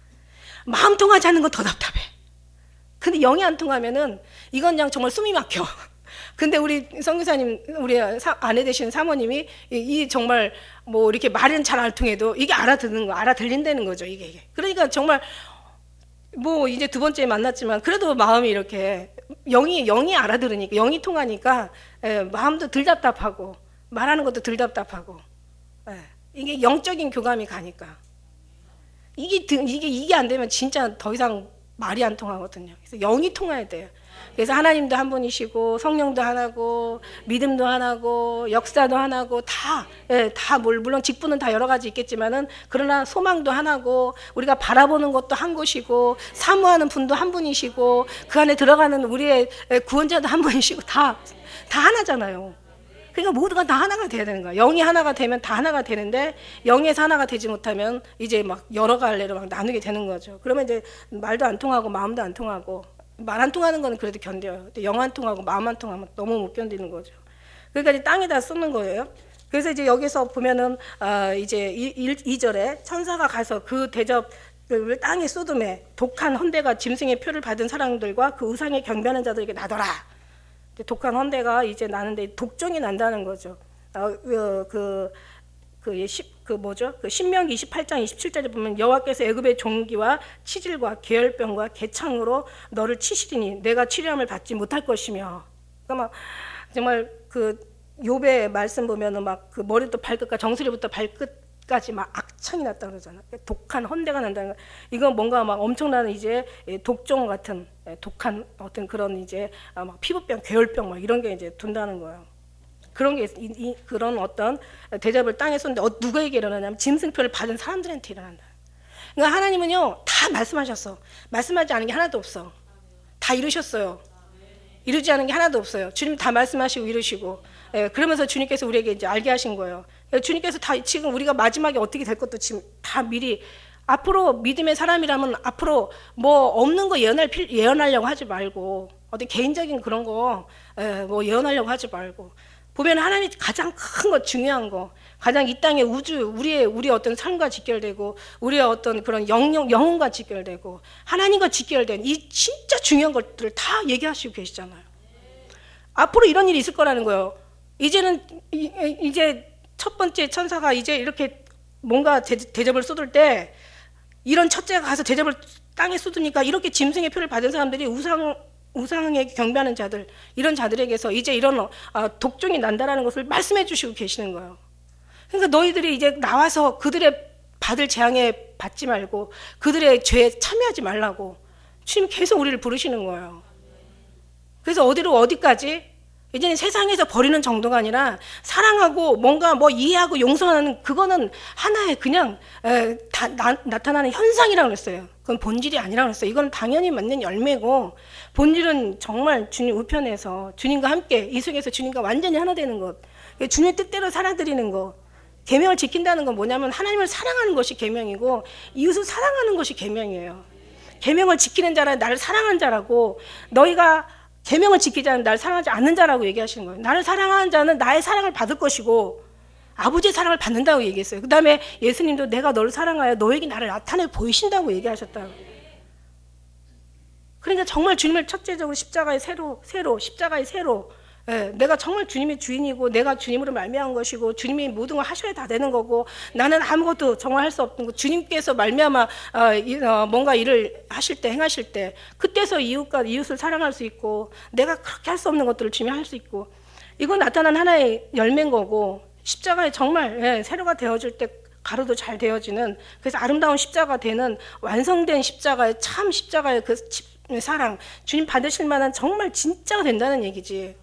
마음 통하지 않는 건 더 답답해. 근데 영이 안 통하면은 이건 그냥 정말 숨이 막혀. 근데 우리 선교사님, 우리 아내 되시는 사모님이 이 정말 뭐 이렇게 말은 잘 안 통해도 이게 알아들린다는 거죠, 이게. 그러니까 정말 뭐 이제 두 번째 만났지만 그래도 마음이 이렇게 영이 알아들으니까, 영이 통하니까 마음도 덜 답답하고 말하는 것도 덜 답답하고, 이게 영적인 교감이 가니까. 이게 안 되면 진짜 더 이상 말이 안 통하거든요. 그래서 영이 통해야 돼요. 그래서 하나님도 한 분이시고 성령도 하나고 믿음도 하나고 역사도 하나고 다 물론 직분은 다 여러 가지 있겠지만은, 그러나 소망도 하나고 우리가 바라보는 것도 한 곳이고 사모하는 분도 한 분이시고 그 안에 들어가는 우리의 구원자도 한 분이시고 다 하나잖아요. 그러니까 모두가 다 하나가 돼야 되는 거야. 영이 하나가 되면 다 하나가 되는데, 영에서 하나가 되지 못하면 이제 막 여러 갈래로 막 나누게 되는 거죠. 그러면 이제 말도 안 통하고 마음도 안 통하고, 말 안 통하는 거는 그래도 견뎌요. 근데 영 안 통하고 마음 안 통하면 너무 못 견디는 거죠. 그러니까 이제 땅에다 쏟는 거예요. 그래서 이제 여기서 보면은 이제 2절에 천사가 가서 그 대접을 땅에 쏟음에 독한 헌대가 짐승의 표를 받은 사람들과 그 우상에 경배하는 자들에게 나더라. 독한 헌대가 이제 나는데 독종이 난다는 거죠. 신명기 28장 27절에 보면 여호와께서 애굽의 종기와 치질과 계열병과 개창으로 너를 치시리니 내가 치료함을 받지 못할 것이며. 그러니까 막 정말 그 욥의 말씀 보면은 막 그 머리부터 발끝까지, 정수리부터 발끝까지 막 악창이 났다 그러잖아. 독한 헌대가 난다는 거. 이건 뭔가 막 엄청난 이제 독종 같은 독한 어떤 그런 이제 막 피부병, 계열병 막 이런 게 이제 둔다는 거예요. 그런 게 그런 어떤 대접을 땅에 쏟는데 누구에게 일어나냐면 짐승표를 받은 사람들한테 일어난다. 그러니까 하나님은요 다 말씀하셨어. 말씀하지 않은 게 하나도 없어. 다 이루셨어요. 이루지 않은 게 하나도 없어요. 주님 다 말씀하시고 이루시고, 그러면서 주님께서 우리에게 이제 알게 하신 거예요. 주님께서 다 지금 우리가 마지막에 어떻게 될 것도 지금 다 미리, 앞으로 믿음의 사람이라면 앞으로 뭐 없는 거 예언하려고 하지 말고, 어떤 개인적인 그런 거 뭐 예언하려고 하지 말고, 보면 하나님이 가장 큰 거, 중요한 거, 가장 이 땅의 우주, 우리의 어떤 삶과 직결되고 우리의 어떤 그런 영혼과 직결되고 하나님과 직결된 이 진짜 중요한 것들을 다 얘기하시고 계시잖아요. 앞으로 이런 일이 있을 거라는 거예요. 이제는 이제 첫 번째 천사가 이제 이렇게 뭔가 대접을 쏟을 때 이런 첫째가 가서 대접을 땅에 쏟으니까 이렇게 짐승의 표를 받은 사람들이 우상에 경배하는 자들, 이런 자들에게서 이제 이런 독종이 난다라는 것을 말씀해 주시고 계시는 거예요. 그러니까 너희들이 이제 나와서 그들의 받을 재앙에 받지 말고 그들의 죄에 참여하지 말라고 주님 계속 우리를 부르시는 거예요. 그래서 어디까지? 이제는 세상에서 버리는 정도가 아니라 사랑하고 뭔가 뭐 이해하고 용서하는, 그거는 하나의 그냥 나타나는 현상이라고 그랬어요. 그건 본질이 아니라고 그랬어요. 이건 당연히 맞는 열매고, 본질은 정말 주님 우편에서 주님과 함께 이 속에서 주님과 완전히 하나 되는 것, 주님의 뜻대로 살아드리는 것. 계명을 지킨다는 건 뭐냐면 하나님을 사랑하는 것이 계명이고 이웃을 사랑하는 것이 계명이에요. 계명을 지키는 자는 나를 사랑하는 자라고, 너희가 계명을 지키지 않는 나를 사랑하지 않는 자라고 얘기하시는 거예요. 나를 사랑하는 자는 나의 사랑을 받을 것이고 아버지의 사랑을 받는다고 얘기했어요. 그 다음에 예수님도 내가 너를 사랑하여 너에게 나를 나타내 보이신다고 얘기하셨다고. 그러니까 정말 주님을 첫째적으로 십자가의 새로 내가 정말 주님의 주인이고 내가 주님으로 말미암은 것이고 주님이 모든 걸 하셔야 다 되는 거고 나는 아무것도 정말 할 수 없는 거, 주님께서 말미암아 뭔가 일을 하실 때, 행하실 때 그때서 이웃을 사랑할 수 있고 내가 그렇게 할 수 없는 것들을 주님이 할 수 있고, 이건 나타난 하나의 열매인 거고, 십자가에 정말 세로가 되어질 때 가로도 잘 되어지는, 그래서 아름다운 십자가 되는 완성된 십자가의 참 십자가의 그 사랑, 주님 받으실 만한 정말 진짜가 된다는 얘기지.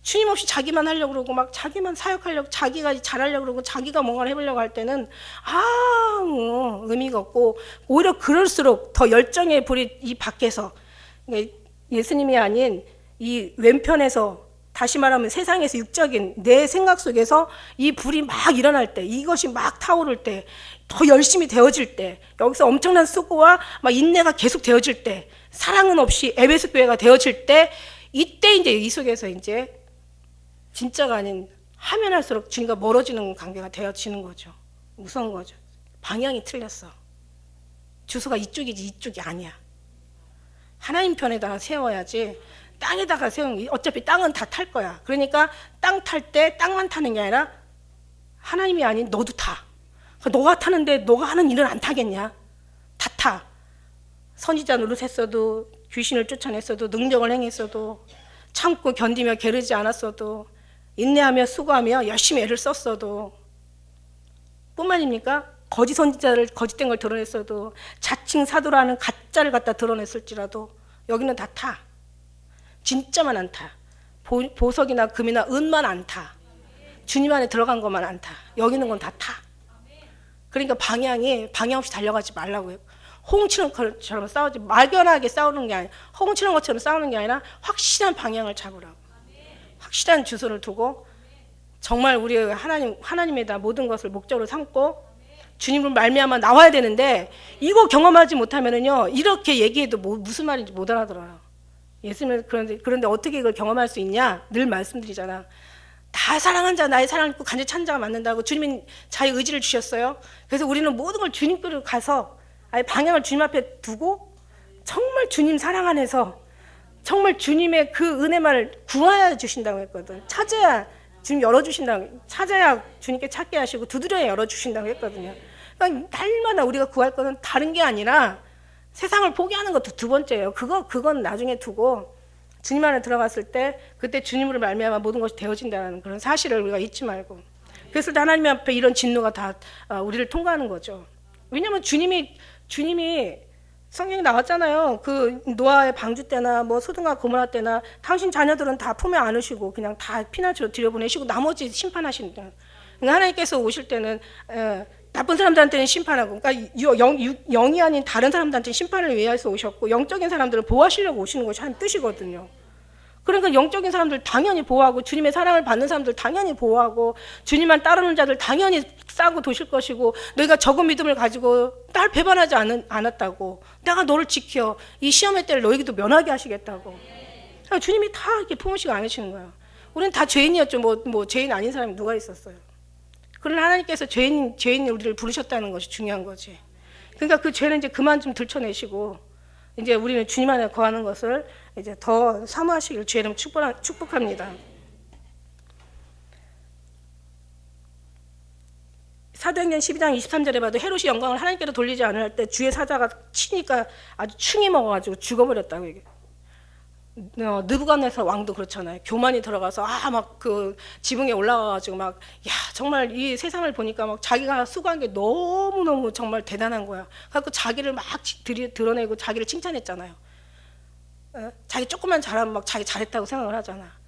주님 없이 자기만 하려고 그러고 막 자기만 사역하려고, 자기가 잘하려고 그러고 자기가 뭔가를 해보려고 할 때는 의미가 없고, 오히려 그럴수록 더 열정의 불이 이 밖에서, 예수님이 아닌 이 왼편에서, 다시 말하면 세상에서 육적인 내 생각 속에서 이 불이 막 일어날 때, 이것이 막 타오를 때, 더 열심히 되어질 때, 여기서 엄청난 수고와 막 인내가 계속 되어질 때, 사랑은 없이 에베소 교회가 되어질 때, 이때 이제 이 속에서 이제 진짜가 아닌 하면 할수록 주님과 멀어지는 관계가 되어지는 거죠. 무서운 거죠. 방향이 틀렸어. 주소가 이쪽이지 이쪽이 아니야. 하나님 편에다가 세워야지. 땅에다가 세우는, 어차피 땅은 다 탈 거야. 그러니까 땅 탈 때 땅만 타는 게 아니라 하나님이 아닌 너도 타. 너가 타는데 너가 하는 일은 안 타겠냐? 다 타. 선지자 노릇했어도, 귀신을 쫓아냈어도, 능력을 행했어도, 참고 견디며 게으르지 않았어도, 인내하며 수고하며 열심히 애를 썼어도, 뿐만입니까? 거짓 선지자를 거짓된 걸 드러냈어도, 자칭 사도라는 가짜를 갖다 드러냈을지라도 여기는 다 타. 진짜만 안 타. 보석이나 금이나 은만 안 타. 주님 안에 들어간 것만 안 타. 여기 있는 건 다 타. 그러니까 방향 없이 달려가지 말라고요. 호응치는 것처럼 싸우지, 막연하게 싸우는 게 아니라, 호응치는 것처럼 싸우는 게 아니라 확실한 방향을 잡으라고. 확실한 주소를 두고 정말 우리 하나님에다 모든 것을 목적으로 삼고 주님을 말미암아 나와야 되는데, 이거 경험하지 못하면은요, 이렇게 얘기해도 무슨 말인지 못 알아들어요. 예수님은 그런데 어떻게 이걸 경험할 수 있냐? 늘 말씀드리잖아. 다 사랑한 자, 나의 사랑을 입고 간절히 찬 자가 만든다고. 주님이 자기 의지를 주셨어요. 그래서 우리는 모든 걸 주님께로 가서 아예 방향을 주님 앞에 두고 정말 주님 사랑 안에서 정말 주님의 그 은혜만을 구하여 주신다고 했거든. 찾아야 주님 열어주신다고, 찾아야 주님께 찾게 하시고 두드려야 열어주신다고 했거든요. 그러니까 날마다 우리가 구할 거는 다른 게 아니라 세상을 포기하는 것도 두 번째예요. 그건 나중에 두고 주님 안에 들어갔을 때 그때 주님으로 말미암아 모든 것이 되어진다는 그런 사실을 우리가 잊지 말고, 그래서 하나님 앞에 이런 진노가 다 우리를 통과하는 거죠. 왜냐하면 주님이 성경에 나왔잖아요. 그 노아의 방주 때나 뭐 소돔과 고모라 때나 당신 자녀들은 다 품에 안으시고 그냥 다 피난처로 들여보내시고 나머지 심판하신다. 그러니까 하나님께서 오실 때는 나쁜 사람들한테는 심판하고, 그러니까 영이 아닌 다른 사람들한테 심판을 위해서 오셨고, 영적인 사람들을 보호하시려고 오시는 것이 하나님 뜻이거든요. 그러니까 영적인 사람들 당연히 보호하고, 주님의 사랑을 받는 사람들 당연히 보호하고, 주님만 따르는 자들 당연히 싸고 도실 것이고, 너희가 적은 믿음을 가지고 날 배반하지 않았다고, 내가 너를 지켜 이 시험의 때를 너희에게도 면하게 하시겠다고. 그러니까 주님이 다 이렇게 품으시고 안으시는 거예요. 우리는 다 죄인이었죠. 뭐 죄인 아닌 사람이 누가 있었어요. 그러나 하나님께서 죄인 우리를 부르셨다는 것이 중요한 거지. 그러니까 그 죄는 이제 그만 좀 들춰내시고, 이제 우리는 주님 안에 거하는 것을 이제 더 사모하시길 주의 이름 축복합니다. 사도행전 12장 23절에 봐도 헤롯이 영광을 하나님께로 돌리지 않을 때 주의 사자가 치니까 아주 충이 먹어가지고 죽어버렸다고 얘기해요. 느부갓네살 왕도 그렇잖아요. 교만이 들어가서 막 그 지붕에 올라가가지고 막 야 정말 이 세상을 보니까 막 자기가 수고한 게 너무 너무 정말 대단한 거야. 그래서 자기를 막 드러내고 자기를 칭찬했잖아요. 자기 조금만 잘하면 막 자기 잘했다고 생각을 하잖아.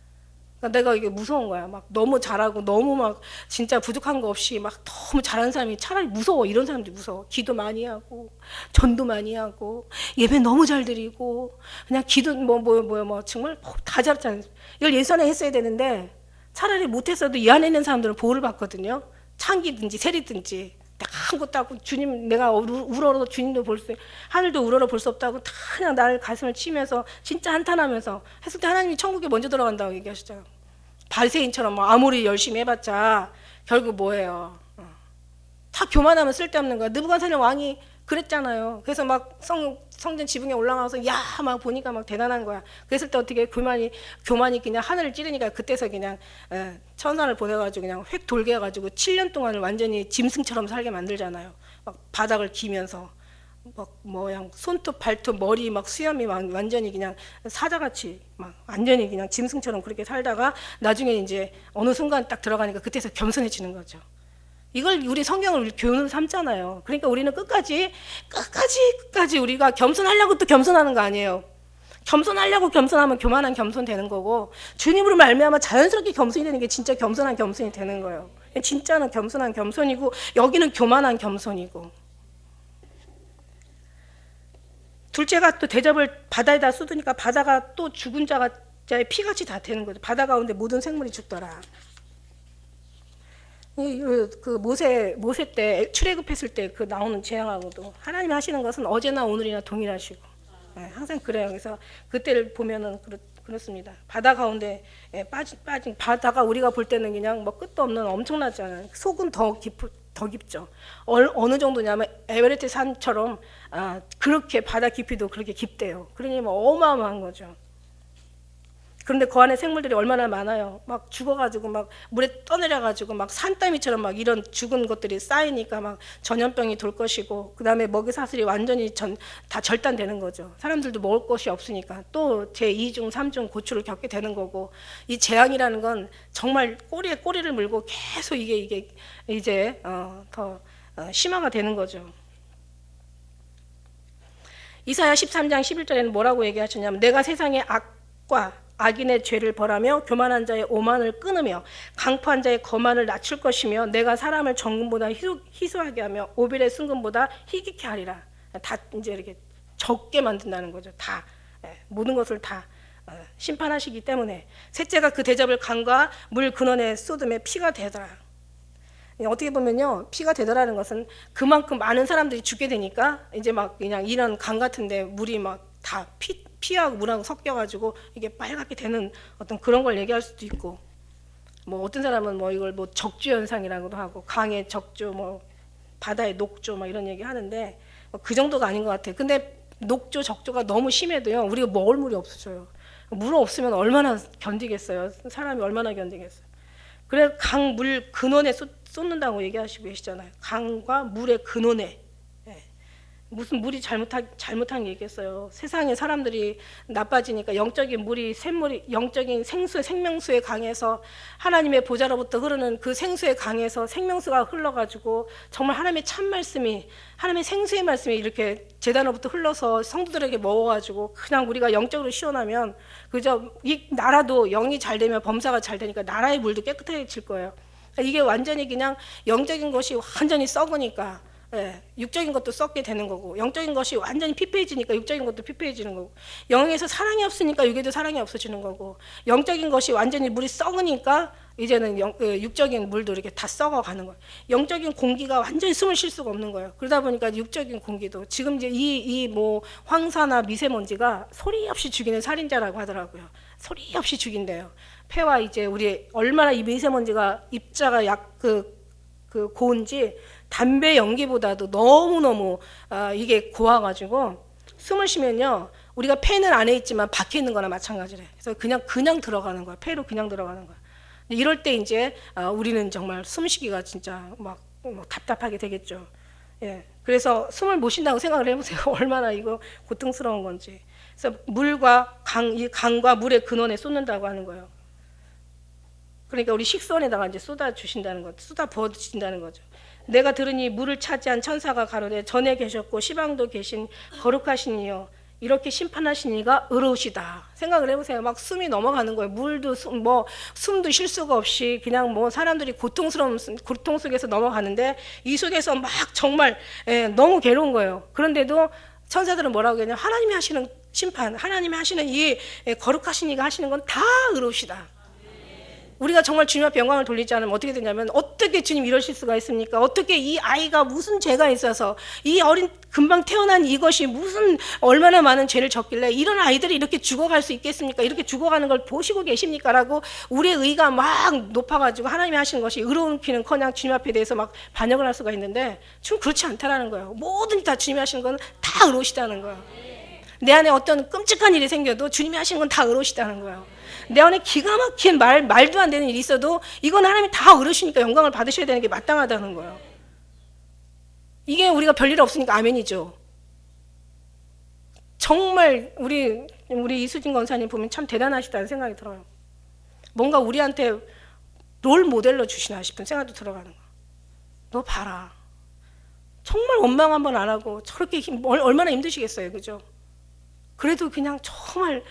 그러니까 내가 이게 무서운 거야. 막 너무 잘하고 너무 막 진짜 부족한 거 없이 막 너무 잘하는 사람이 차라리 무서워. 이런 사람들이 무서워. 기도 많이 하고 전도 많이 하고 예배 너무 잘 드리고 그냥 기도 뭐 정말 다 잘했잖아요. 이걸 예전에 했어야 되는데 차라리 못했어도 이 안에 있는 사람들은 보호를 받거든요. 창기든지 세리든지 아무것도 하고 주님 내가 우러러 주님도 볼 수 하늘도 우러러 볼 수 없다고 다 그냥 나를 가슴을 치면서 진짜 한탄하면서 했을 때 하나님이 천국에 먼저 들어간다고 얘기하시잖아요. 바리새인처럼 뭐 아무리 열심히 해봤자 결국 뭐예요? 다 교만하면 쓸데없는 거야. 느부갓네살 왕이 그랬잖아요. 그래서 막 성전 지붕에 올라가서 야 막 보니까 막 대단한 거야. 그랬을 때 어떻게 교만이 그냥 하늘을 찌르니까 그때서 그냥 천사를 보내가지고 그냥 획 돌게 해가지고 7년 동안을 완전히 짐승처럼 살게 만들잖아요. 막 바닥을 기면서 막 뭐양 손톱 발톱 머리 막 수염이 막 완전히 그냥 사자같이 막 완전히 그냥 짐승처럼 그렇게 살다가 나중에 이제 어느 순간 딱 들어가니까 그때서 겸손해지는 거죠. 이걸 우리 성경을 교훈으로 삼잖아요. 그러니까 우리는 끝까지 우리가 겸손하려고 또 겸손하는 거 아니에요. 겸손하려고 겸손하면 교만한 겸손 되는 거고 주님으로 말미암아 자연스럽게 겸손이 되는 게 진짜 겸손한 겸손이 되는 거예요. 진짜는 겸손한 겸손이고 여기는 교만한 겸손이고. 둘째가 또 대접을 바다에다 쏟으니까 바다가 또 죽은 자의 피같이 다 되는 거죠. 바다 가운데 모든 생물이 죽더라. 그 모세 때 출애굽했을 때 그 나오는 재앙하고도 하나님이 하시는 것은 어제나 오늘이나 동일하시고 항상 그래요. 그래서 그때를 보면은 그렇습니다. 바다 가운데 빠진 바다가 우리가 볼 때는 그냥 뭐 끝도 없는 엄청나잖아요. 속은 더 깊죠. 어느 정도냐면 에베레스트 산처럼 그렇게 바다 깊이도 그렇게 깊대요. 그러니 뭐 어마어마한 거죠. 그런데 그 안에 생물들이 얼마나 많아요. 막 죽어가지고 막 물에 떠내려가지고 막 산더미처럼 막 이런 죽은 것들이 쌓이니까 막 전염병이 돌 것이고 그 다음에 먹이 사슬이 완전히 다 절단되는 거죠. 사람들도 먹을 것이 없으니까 또 제2중 3중 고초를 겪게 되는 거고 이 재앙이라는 건 정말 꼬리에 꼬리를 물고 계속 이게 이제 더 심화가 되는 거죠. 이사야 13장 11절에는 뭐라고 얘기하셨냐면 내가 세상의 악과 악인의 죄를 벌하며 교만한 자의 오만을 끊으며 강포한 자의 거만을 낮출 것이며 내가 사람을 정금보다 희소하게 하며 오빌의 순금보다 희귀케 하리라. 다 이제 이렇게 적게 만든다는 거죠. 다 모든 것을 다 심판하시기 때문에 셋째가 그 대접을 강과 물 근원에 쏟음에 피가 되더라. 어떻게 보면요 피가 되더라는 것은 그만큼 많은 사람들이 죽게 되니까 이제 막 그냥 이런 강 같은데 물이 막 다 피하고 물하고 섞여가지고 이게 빨갛게 되는 어떤 그런 걸 얘기할 수도 있고 뭐 어떤 사람은 뭐 이걸 뭐 적조 현상이라고도 하고 강의 적조 뭐 바다의 녹조 뭐 이런 얘기 하는데 그 정도가 아닌 것 같아요. 근데 녹조 적조가 너무 심해도요 우리가 먹을 물이 없어져요. 물 없으면 얼마나 견디겠어요. 사람이 얼마나 견디겠어요. 그래 강물 근원에 쏟는다고 얘기하시고 계시잖아요. 강과 물의 근원에 무슨 물이 잘못한 게 있겠어요. 세상에 사람들이 나빠지니까 영적인 물이 샘물이 영적인 생명수의 강에서 하나님의 보좌로부터 흐르는 그 생수의 강에서 생명수가 흘러가지고 정말 하나님의 참 말씀이 하나님의 생수의 말씀이 이렇게 제단으로부터 흘러서 성도들에게 먹어가지고 그냥 우리가 영적으로 시원하면 그저 이 나라도 영이 잘 되면 범사가 잘 되니까 나라의 물도 깨끗해질 거예요. 이게 완전히 그냥 영적인 것이 완전히 썩으니까 육적인 것도 썩게 되는 거고 영적인 것이 완전히 피폐해지니까 육적인 것도 피폐해지는 거고 영에서 사랑이 없으니까 육에도 사랑이 없어지는 거고 영적인 것이 완전히 물이 썩으니까 이제는 육적인 물도 이렇게 다 썩어가는 거예요. 영적인 공기가 완전히 숨을 쉴 수가 없는 거예요. 그러다 보니까 육적인 공기도 지금 이제 이 뭐 황사나 미세먼지가 소리 없이 죽이는 살인자라고 하더라고요. 소리 없이 죽인대요. 폐와 이제 우리 얼마나 이 미세먼지가 입자가 그 고운지 담배 연기보다도 너무너무 이게 고와가지고 숨을 쉬면요 우리가 폐는 안에 있지만 밖에 있는 거나 마찬가지래. 그래서 그냥 들어가는 거야. 폐로 그냥 들어가는 거야. 이럴 때 이제 우리는 정말 숨쉬기가 진짜 막 뭐 답답하게 되겠죠. 예. 그래서 숨을 못 쉰다고 생각을 해보세요. 얼마나 이거 고통스러운 건지. 그래서 물과 이 강과 물의 근원에 쏟는다고 하는 거예요. 그러니까 우리 식선에다가 이제 쏟아 주신다는 거, 쏟아 부어 주신다는 거죠. 내가 들으니 물을 차지한 천사가 가로되 전에 계셨고 시방도 계신 거룩하시니요 이렇게 심판하신 이가 의로우시다. 생각을 해보세요. 막 숨이 넘어가는 거예요. 물도 숨도 쉴 수가 없이 그냥 뭐 사람들이 고통 속에서 넘어가는데 이 속에서 막 정말 너무 괴로운 거예요. 그런데도 천사들은 뭐라고 하냐면 하나님이 하시는 심판, 하나님이 하시는 이 거룩하신 이가 하시는 건 다 의로우시다. 우리가 정말 주님 앞에 영광을 돌리지 않으면 어떻게 되냐면 어떻게 주님 이러실 수가 있습니까? 어떻게 이 아이가 무슨 죄가 있어서 이 어린 금방 태어난 이것이 무슨 얼마나 많은 죄를 졌길래 이런 아이들이 이렇게 죽어갈 수 있겠습니까? 이렇게 죽어가는 걸 보시고 계십니까? 라고 우리의 의가 막 높아가지고 하나님이 하시는 것이 의로운키는커녕 주님 앞에 대해서 막 반역을 할 수가 있는데 좀 그렇지 않다라는 거예요. 뭐든지 다 주님이 하시는 건 다 의로우시다는 거예요. 내 안에 어떤 끔찍한 일이 생겨도 주님이 하시는 건 다 의로우시다는 거예요. 내 안에 기가 막힌 말도 안 되는 일이 있어도 이건 하나님이 다 의로우시니까 영광을 받으셔야 되는 게 마땅하다는 거예요. 이게 우리가 별일 없으니까 아멘이죠. 정말 우리 이수진 권사님 보면 참 대단하시다는 생각이 들어요. 뭔가 우리한테 롤 모델로 주시나 싶은 생각도 들어가는 거예요. 너 봐라. 정말 원망 한번 안 하고 저렇게 얼마나 힘드시겠어요. 그죠? 그래도 그냥 정말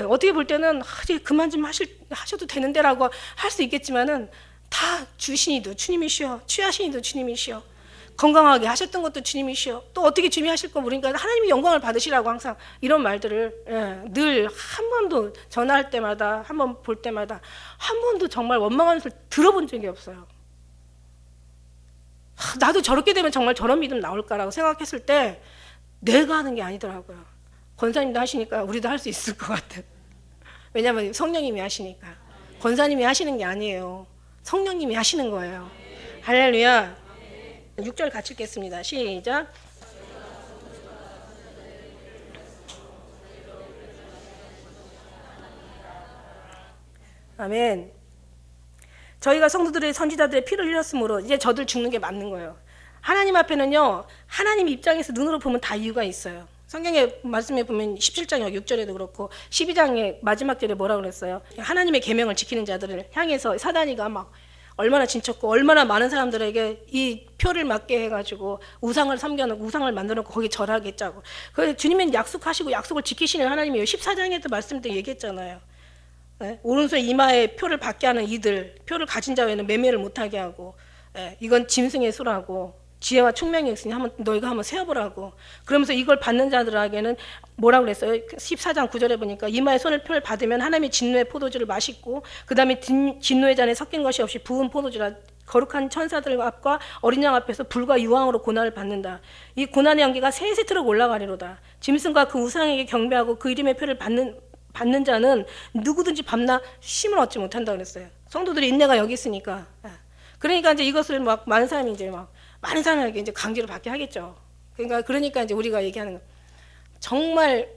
어떻게 볼 때는 이제 그만 좀 하셔도 되는데라고 할 수 있겠지만은 다 주신이도 주님이시여, 취하신이도 주님이시여, 건강하게 하셨던 것도 주님이시여, 또 어떻게 주님이 하실 거 모르니까 하나님이 영광을 받으시라고 항상 이런 말들을 늘 한 번도 전화할 때마다 한 번 볼 때마다 한 번도 정말 원망하는 소리 들어본 적이 없어요. 나도 저렇게 되면 정말 저런 믿음 나올까라고 생각했을 때 내가 하는 게 아니더라고요. 권사님도 하시니까 우리도 할 수 있을 것 같아요. 왜냐하면 성령님이 하시니까. 권사님이 하시는 게 아니에요. 성령님이 하시는 거예요. 할렐루야. 6절 같이 읽겠습니다. 시작. 아멘. 저희가 성도들의 선지자들의 피를 흘렸으므로 이제 저들 죽는 게 맞는 거예요. 하나님 앞에는요, 하나님 입장에서 눈으로 보면 다 이유가 있어요. 성경의 말씀에 보면 17장 6절에도 그렇고 12장의 마지막 절에 뭐라고 그랬어요? 하나님의 계명을 지키는 자들을 향해서 사단이가 막 얼마나 진쳤고 얼마나 많은 사람들에게 이 표를 맞게 해가지고 우상을 섬겨놓고 우상을 만들어놓고 거기 절하게 짜고, 그 주님은 약속하시고 약속을 지키시는 하나님이에요. 14장에도 말씀 때 얘기했잖아요. 네? 오른손 이마에 표를 받게 하는 이들, 표를 가진 자 외에는 매매를 못하게 하고, 이건 짐승의 수라고 지혜와 총명이 있으니 너희가 한번 세어보라고. 그러면서 이걸 받는 자들에게는 뭐라고 그랬어요? 14장 9절에 보니까 이마에 손을 표를 받으면 하나님의 진노의 포도주를 마시고 그 다음에 진노의 잔에 섞인 것이 없이 부은 포도주라 거룩한 천사들 앞과 어린 양 앞에서 불과 유황으로 고난을 받는다. 이 고난의 연기가 세세트럭 올라가리로다. 짐승과 그 우상에게 경배하고 그 이름의 표를 받는 자는 누구든지 밤낮 쉼을 얻지 못한다 그랬어요. 성도들의 인내가 여기 있으니까. 그러니까 이제 이것을 막 많은 사람이 이제 막 많은 사람에게 이제 강제로 받게 하겠죠. 그러니까 이제 우리가 얘기하는 거, 정말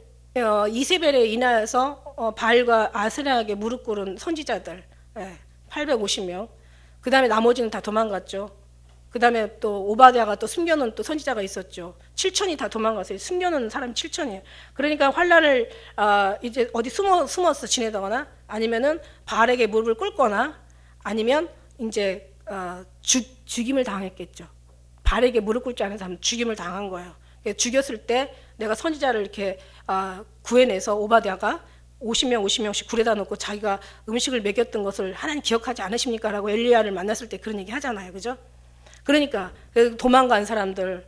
이세벨에 인하여서 바알과 아세라에게 무릎 꿇은 선지자들 850명. 그 다음에 나머지는 다 도망갔죠. 그 다음에 또 오바댜가 또 숨겨놓은 또 선지자가 있었죠. 7천이 다 도망갔어요. 숨겨놓은 사람 7천이에요. 그러니까 환란을 이제 어디 숨어서 지내다거나 아니면은 바알에게 무릎을 꿇거나 아니면 이제 죽임을 당했겠죠. 바알에게 무릎 꿇지 않은 사람은 죽임을 당한 거예요. 죽였을 때 내가 선지자를 이렇게 구해내서 오바댜가 50명씩 굴에다 놓고 자기가 음식을 먹였던 것을 하나님 기억하지 않으십니까? 라고 엘리야를 만났을 때 그런 얘기 하잖아요. 그죠? 그러니까 도망간 사람들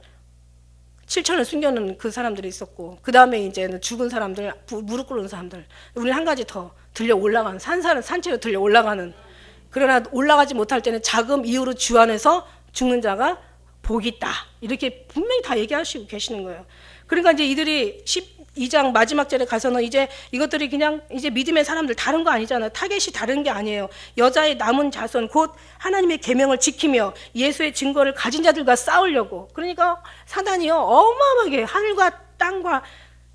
7천을 숨겨놓은 그 사람들이 있었고, 그 다음에 이제는 죽은 사람들, 무릎 꿇은 사람들. 우리 한 가지 더 들려 올라가는, 산채로 들려 올라가는, 그러나 올라가지 못할 때는 자금 이후로 주 안에서 죽는 자가 복이 있다. 이렇게 분명히 다 얘기하시고 계시는 거예요. 그러니까 이제 이들이 12장 마지막 절에 가서는 이제 이것들이 그냥 이제 믿음의 사람들 다른 거 아니잖아요. 타겟이 다른 게 아니에요. 여자의 남은 자손 곧 하나님의 계명을 지키며 예수의 증거를 가진 자들과 싸우려고. 그러니까 사단이요 어마어마하게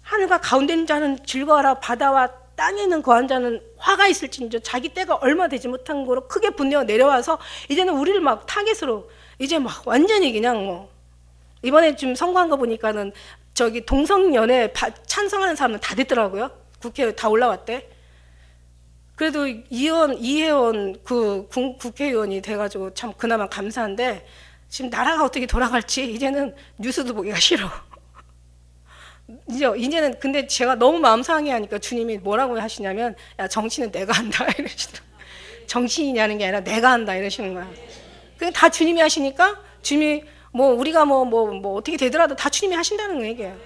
하늘과 가운데 있는 자는 즐거워라, 바다와 땅에 있는 거한 자는 화가 있을진저 자기 때가 얼마 되지 못한 거로 크게 분내어 내려와서 이제는 우리를 막 타겟으로 이제 막 완전히 그냥 뭐 이번에 지금 선거한 거 보니까는 저기 동성연애 찬성하는 사람은 다 됐더라고요. 국회에 다 올라왔대. 그래도 이혜원 그 국회의원이 돼가지고 참 그나마 감사한데 지금 나라가 어떻게 돌아갈지 이제는 뉴스도 보기가 싫어. 이제는 근데 제가 너무 마음 상하게 하니까 주님이 뭐라고 하시냐면 야 정치는 내가 한다 이러시더라고요. 정치인이냐는 게 아니라 내가 한다 이러시는 거야. 그냥 다 주님이 하시니까 주님이 뭐 우리가 뭐 어떻게 되더라도 다 주님이 하신다는 얘기예요.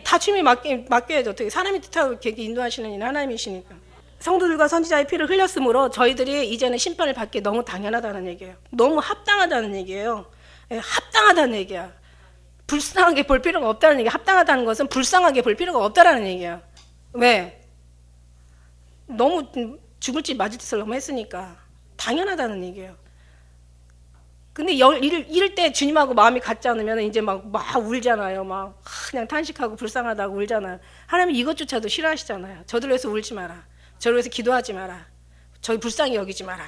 다 주님이 맡겨야죠. 어떻게 사람이 뜻하고 이렇게 인도하시는 이는 하나님이시니까. 성도들과 선지자의 피를 흘렸으므로 저희들이 이제는 심판을 받기 너무 당연하다는 얘기예요. 너무 합당하다는 얘기예요. 예, 합당하다는 얘기야. 불쌍하게 볼 필요가 없다는 얘기야. 합당하다는 것은 불쌍하게 볼 필요가 없다라는 얘기야. 왜? 너무 죽을지 맞을 짓을 너무 했으니까 당연하다는 얘기예요. 근데 이럴 때 주님하고 마음이 같지 않으면 이제 막 울잖아요. 막 그냥 탄식하고 불쌍하다고 울잖아요. 하나님 이것조차도 싫어하시잖아요. 저들 위해서 울지 마라. 저를 위해서 기도하지 마라. 저희 불쌍히 여기지 마라.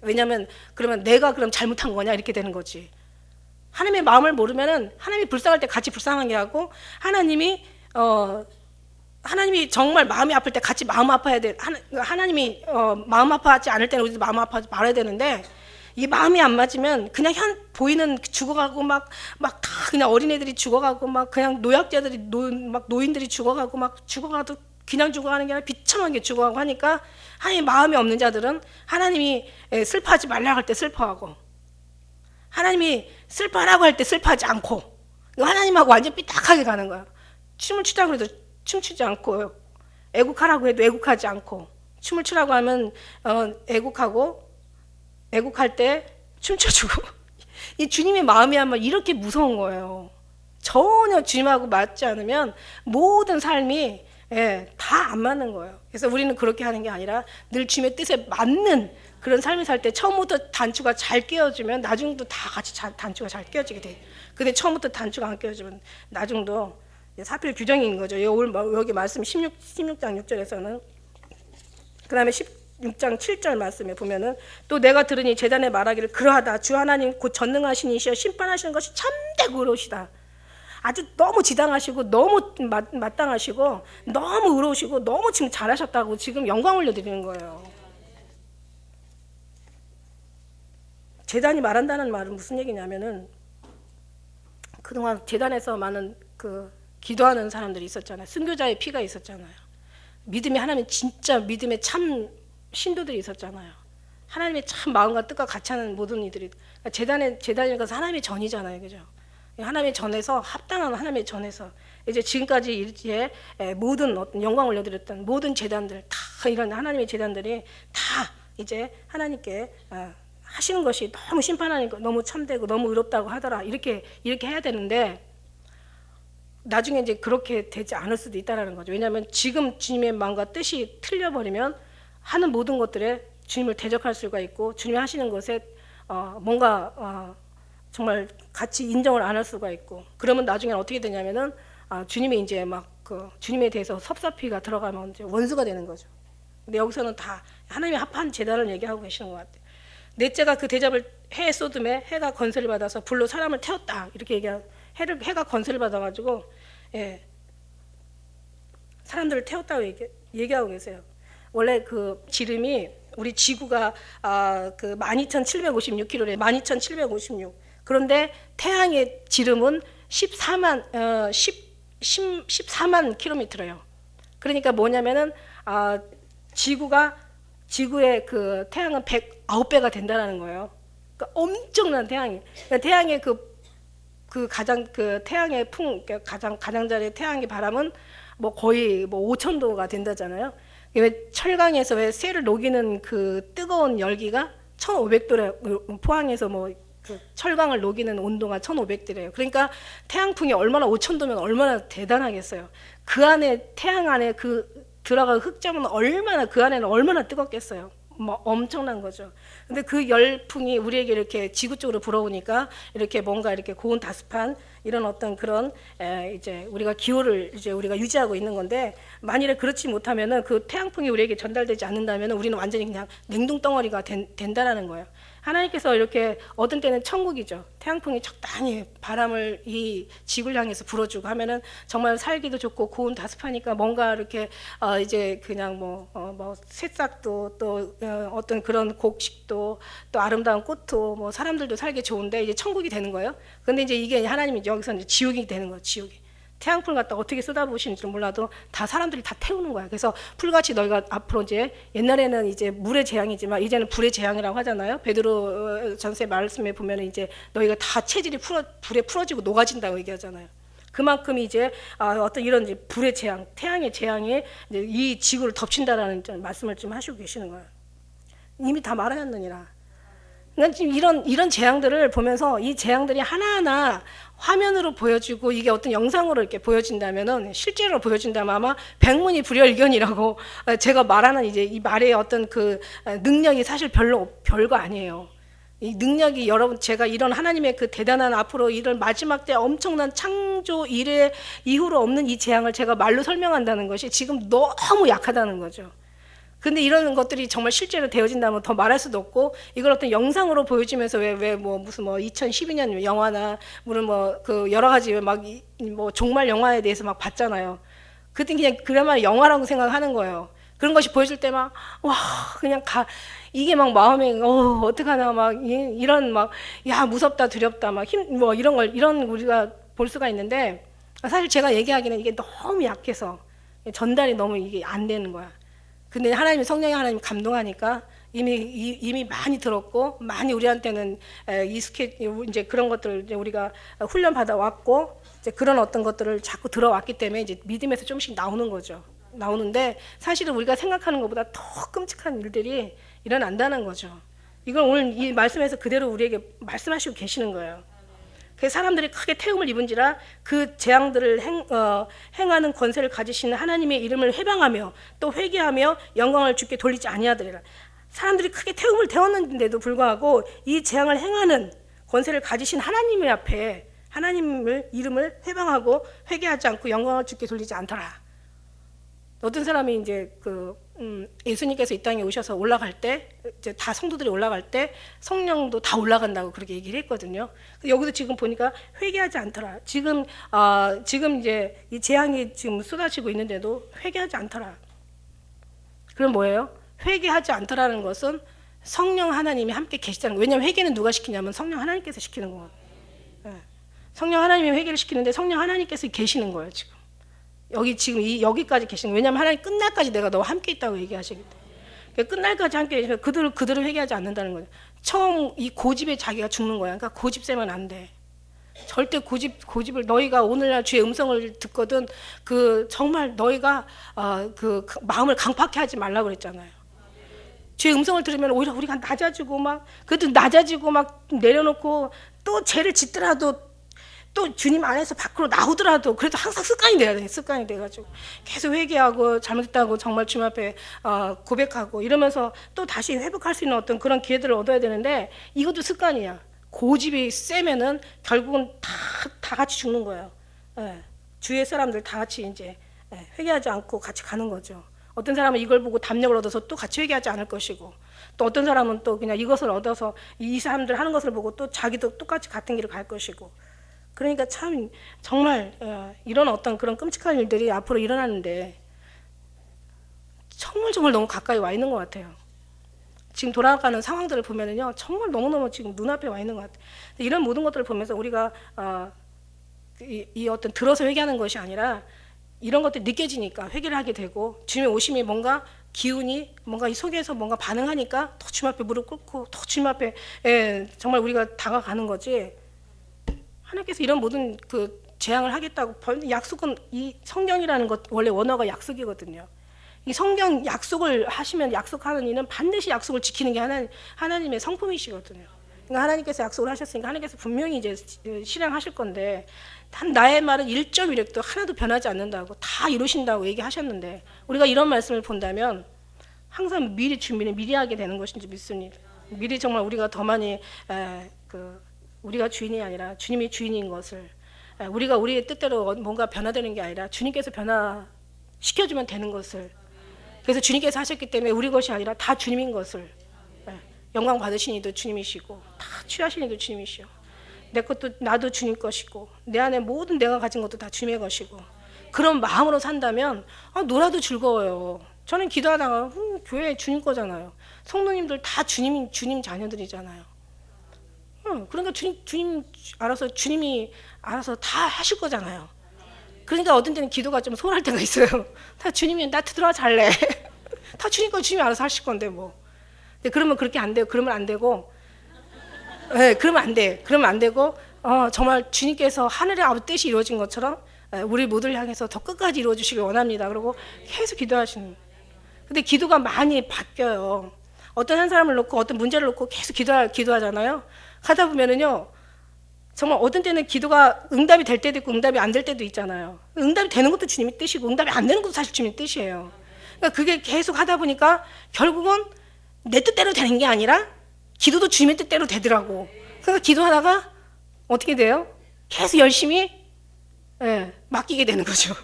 왜냐하면 그러면 내가 그럼 잘못한 거냐 이렇게 되는 거지. 하나님의 마음을 모르면은 하나님이 불쌍할 때 같이 불쌍하게 하고 하나님이 정말 마음이 아플 때 같이 마음 아파야 돼. 하나님이 마음 아파하지 않을 때는 우리도 마음 아파하지 말아야 되는데 이 마음이 안 맞으면 그냥 보이는 죽어가고 막 다 그냥 어린애들이 죽어가고 막 그냥 노약자들이 막 노인들이 죽어가고 막 죽어가도 그냥 죽어가는 게 아니라 비참하게 죽어가고 하니까 하나님 마음이 없는 자들은 하나님이 슬퍼하지 말라고 할 때 슬퍼하고 하나님이 슬퍼하라고 할 때 슬퍼하지 않고 하나님하고 완전 삐딱하게 가는 거야. 춤을 추자고 해도 춤추지 않고 애국하라고 해도 애국하지 않고 춤을 추라고 하면 애국할 때 춤춰주고 이 주님의 마음이야말로 이렇게 무서운 거예요. 전혀 주님하고 맞지 않으면 모든 삶이 다 안 맞는 거예요. 그래서 우리는 그렇게 하는 게 아니라 늘 주님의 뜻에 맞는 그런 삶을 살 때 처음부터 단추가 잘 끼워지면 나중도 다 같이 단추가 잘 끼워지게 돼. 근데 처음부터 단추가 안 끼워지면 나중도 사필 규정인 거죠. 여기 말씀 16장 6절에서는 그 다음에 16장 7절 말씀에 보면은 또 내가 들으니 제단에 말하기를 그러하다 주 하나님 곧 전능하신 이시여 심판하시는 것이 참되고 의로우시다. 아주 너무 지당하시고 너무 마땅하시고 너무 의로우시고 너무 지금 잘하셨다고 지금 영광 올려드리는 거예요. 제단이 말한다는 말은 무슨 얘기냐면은 그동안 제단에서 많은 기도하는 사람들이 있었잖아요. 순교자의 피가 있었잖아요. 믿음이 하나님 진짜 믿음의 참 신도들이 있었잖아요. 하나님의 참 마음과 뜻과 같이 하는 모든 이들이 제단이 것은 하나님의 전이잖아요, 그죠? 하나님의 전에서 합당한 하나님의 전에서 이제 지금까지 이제 모든 어떤 영광 올려드렸던 모든 제단들 다 이런 하나님의 제단들이 다 이제 하나님께 하시는 것이 너무 심판하는 거 너무 참되고 너무 의롭다고 하더라 이렇게 해야 되는데 나중에 이제 그렇게 되지 않을 수도 있다라는 거죠. 왜냐하면 지금 주님의 마음과 뜻이 틀려버리면 하는 모든 것들에 주님을 대적할 수가 있고 주님이 하시는 것에 뭔가 정말 같이 인정을 안 할 수가 있고 그러면 나중에 어떻게 되냐면은 주님이 이제 주님에 대해서 섭섭히가 들어가면 이제 원수가 되는 거죠. 근데 여기서는 다 하나님이 합한 제단을 얘기하고 계시는 것 같아요. 넷째가 그 대접을 해 쏟음에 해가 건설을 받아서 불로 사람을 태웠다 이렇게 해가 건설을 받아가지고 사람들을 태웠다고 얘기하고 계세요. 원래 그 지름이 우리 지구가 12,756km래. 12,756. 그런데 태양의 지름은 14만 킬로미터래요. 그러니까 뭐냐면은 지구의 그 태양은 109배가 된다는 거예요. 그러니까 엄청난 태양이. 그러니까 태양의 태양의 가장자리 태양의 바람은 뭐 거의 5,000도가 된다잖아요. 왜 철강에서 왜 쇠를 녹이는 그 뜨거운 열기가 1,500도래. 포항에서 그 철강을 녹이는 온도가 1,500도래요. 그러니까 태양풍이 얼마나 5,000도면 얼마나 대단하겠어요. 그 안에 태양 안에 들어간 흑점은 그 안에는 얼마나 뜨겁겠어요. 엄청난 거죠. 근데 그 열풍이 우리에게 이렇게 지구 쪽으로 불어오니까 이렇게 뭔가 이렇게 고온다습한 이런 어떤 그런 이제 우리가 기호를 이제 우리가 유지하고 있는 건데, 만일에 그렇지 못하면은 그 태양풍이 우리에게 전달되지 않는다면은 우리는 완전히 그냥 냉동 덩어리가 된다라는 거예요. 하나님께서 이렇게 어떤 때는 천국이죠. 태양풍이 적당히 바람을 이 지구를 향해서 불어주고 하면은 정말 살기도 좋고 고운 다습하니까 뭔가 이렇게 이제 그냥 뭐 새싹도 또 어떤 그런 곡식도 또 아름다운 꽃도 뭐 사람들도 살기 좋은데 이제 천국이 되는 거예요. 근데 이제 이게 하나님이 여기서 이제 지옥이 되는 거예요. 지옥이. 태양풍을 갖다 어떻게 쏟아부으시는지 몰라도 다 사람들이 다 태우는 거야. 그래서 풀같이 너희가 앞으로 이제 옛날에는 이제 물의 재앙이지만 이제는 불의 재앙이라고 하잖아요. 베드로 전서 말씀에 보면 이제 너희가 다 체질이 불에 풀어지고 녹아진다고 얘기하잖아요. 그만큼 이제 어떤 이런 이제 불의 재앙, 태양의 재앙이 이제 이 지구를 덮친다라는 말씀을 좀 하시고 계시는 거예요. 이미 다 말하였느니라. 그러니까 지금 이런 재앙들을 보면서 이 재앙들이 하나하나 화면으로 보여지고 이게 어떤 영상으로 이렇게 보여진다면은 실제로 보여진다면 아마 백문이 불여일견이라고 제가 말하는 이제 이 말의 어떤 그 능력이 사실 별거 아니에요. 이 능력이 여러분 제가 이런 하나님의 그 대단한 앞으로 이런 마지막 때 엄청난 창조 이래 이후로 없는 이 재앙을 제가 말로 설명한다는 것이 지금 너무 약하다는 거죠. 근데 이런 것들이 정말 실제로 되어진다면 더 말할 수도 없고, 이걸 어떤 영상으로 보여주면서 왜 무슨 2012년 영화나 물론 뭐 그 여러 가지 막 뭐 종말 영화에 대해서 막 봤잖아요. 그때 그냥 그야말로 영화라고 생각하는 거예요. 그런 것이 보여줄 때 막 와 그냥 이게 막 마음에 어떡하나 막 이런 막 야 무섭다 두렵다 막 뭐 이런 우리가 볼 수가 있는데, 사실 제가 얘기하기는 이게 너무 약해서 전달이 너무 이게 안 되는 거야. 근데 성령의 하나님 감동하니까 이미 많이 들었고 많이 우리한테는 이제 그런 것들을 이제 우리가 훈련 받아 왔고 이제 그런 어떤 것들을 자꾸 들어왔기 때문에 이제 믿음에서 조금씩 나오는 거죠. 나오는데 사실은 우리가 생각하는 것보다 더 끔찍한 일들이 일어난다는 거죠. 이걸 오늘 이 말씀에서 그대로 우리에게 말씀하시고 계시는 거예요. 그래서 사람들이 크게 태움을 입은지라 그 재앙들을 행하는 권세를 가지시는 하나님의 이름을 회방하며 또 회개하며 영광을 주께 돌리지 아니하더라. 사람들이 크게 태움을 태웠는데도 불구하고 이 재앙을 행하는 권세를 가지신 하나님의 앞에 하나님을 이름을 회방하고 회개하지 않고 영광을 주께 돌리지 않더라. 어떤 사람이 이제 예수님께서 이 땅에 오셔서 올라갈 때 이제 다 성도들이 올라갈 때 성령도 다 올라간다고 그렇게 얘기를 했거든요. 여기서 지금 보니까 회개하지 않더라. 지금 이제 이 재앙이 지금 쏟아지고 있는데도 회개하지 않더라. 그럼 뭐예요? 회개하지 않더라는 것은 성령 하나님이 함께 계시다는 거예요. 왜냐하면 회개는 누가 시키냐면 성령 하나님께서 시키는 거예요. 네. 성령 하나님이 회개를 시키는데 성령 하나님께서 계시는 거예요. 지금 여기까지 계시는 거예요. 왜냐하면 하나님 끝날까지 내가 너와 함께 있다고 얘기하시기 때문에. 끝날까지 함께 계시면 그들을 회개하지 않는다는 거예요. 처음 이 고집에 자기가 죽는 거야. 그러니까 고집 세면 안 돼. 절대 고집을 너희가 오늘날 주의 음성을 듣거든 정말 너희가 그 마음을 강팍해 하지 말라고 그랬잖아요. 주의 음성을 들으면 오히려 우리가 낮아지고 막 내려놓고 또 죄를 짓더라도 또 주님 안에서 밖으로 나오더라도 그래도 항상 습관이 돼야 돼. 습관이 돼가지고 계속 회개하고 잘못했다고 정말 주님 앞에 고백하고 이러면서 또 다시 회복할 수 있는 어떤 그런 기회들을 얻어야 되는데 이것도 습관이야. 고집이 세면은 결국은 다 같이 죽는 거예요. 예. 주위의 사람들 다 같이 이제 회개하지 않고 같이 가는 거죠. 어떤 사람은 이걸 보고 담력을 얻어서 또 같이 회개하지 않을 것이고, 또 어떤 사람은 또 그냥 이것을 얻어서 이 사람들 하는 것을 보고 또 자기도 똑같이 같은 길을 갈 것이고. 그러니까 참 정말 이런 어떤 그런 끔찍한 일들이 앞으로 일어나는데 정말 너무 가까이 와 있는 것 같아요. 지금 돌아가는 상황들을 보면은요 정말 너무너무 지금 눈앞에 와 있는 것 같아요. 이런 모든 것들을 보면서 우리가 이 어떤 들어서 회개하는 것이 아니라 이런 것들이 느껴지니까 회개를 하게 되고, 주님의 오심이 뭔가 기운이 뭔가 이 속에서 뭔가 반응하니까 더 주님 앞에 무릎 꿇고 더 주님 앞에 정말 우리가 다가가는 거지. 하나님께서 이런 모든 그 재앙을 하겠다고 약속은, 이 성경이라는 것 원래 원어가 약속이거든요. 이 성경 약속을 하시면 약속하는 이는 반드시 약속을 지키는 게 하나님의 성품이시거든요. 그러니까 하나님께서 약속을 하셨으니까 하나님께서 분명히 이제 실행하실 건데, 단 나의 말은 1.1획도 하나도 변하지 않는다고 다 이루신다고 얘기하셨는데, 우리가 이런 말씀을 본다면 항상 미리 준비를 미리 하게 되는 것인지 믿습니다. 미리 정말 우리가 더 많이 우리가 주인이 아니라 주님이 주인인 것을 우리가 우리의 뜻대로 뭔가 변화되는 게 아니라 주님께서 변화시켜주면 되는 것을, 그래서 주님께서 하셨기 때문에 우리 것이 아니라 다 주님인 것을, 영광 받으신 이도 주님이시고 다 취하신 이도 주님이시오. 내 것도 나도 주님 것이고 내 안에 모든 내가 가진 것도 다 주님의 것이고, 그런 마음으로 산다면 놀아도 즐거워요. 저는 기도하다가 교회 주님 거잖아요. 성도님들 다 주님 자녀들이잖아요. 그러니까 주님 알아서, 주님이 알아서 다 하실 거잖아요. 그러니까 어떤 때는 기도가 좀 소홀할 때가 있어요. 다 주님이 나 들어와 잘래. 다 주님 거 주님이 알아서 하실 건데 뭐. 근데 그러면 그렇게 안 돼요. 그러면 안 되고, 그러면 안 돼. 그러면 안 되고, 정말 주님께서 하늘의 아버지 뜻이 이루어진 것처럼 우리 모두를 향해서 더 끝까지 이루어 주시길 원합니다. 그리고 계속 기도하시는. 근데 기도가 많이 바뀌어요. 어떤 한 사람을 놓고 어떤 문제를 놓고 계속 기도하잖아요. 하다 보면은요, 정말 어떤 때는 기도가 응답이 될 때도 있고 응답이 안 될 때도 있잖아요. 응답이 되는 것도 주님의 뜻이고 응답이 안 되는 것도 사실 주님의 뜻이에요. 그러니까 그게 계속 하다 보니까 결국은 내 뜻대로 되는 게 아니라 기도도 주님의 뜻대로 되더라고. 그러니까 기도하다가 어떻게 돼요? 계속 열심히 맡기게 되는 거죠.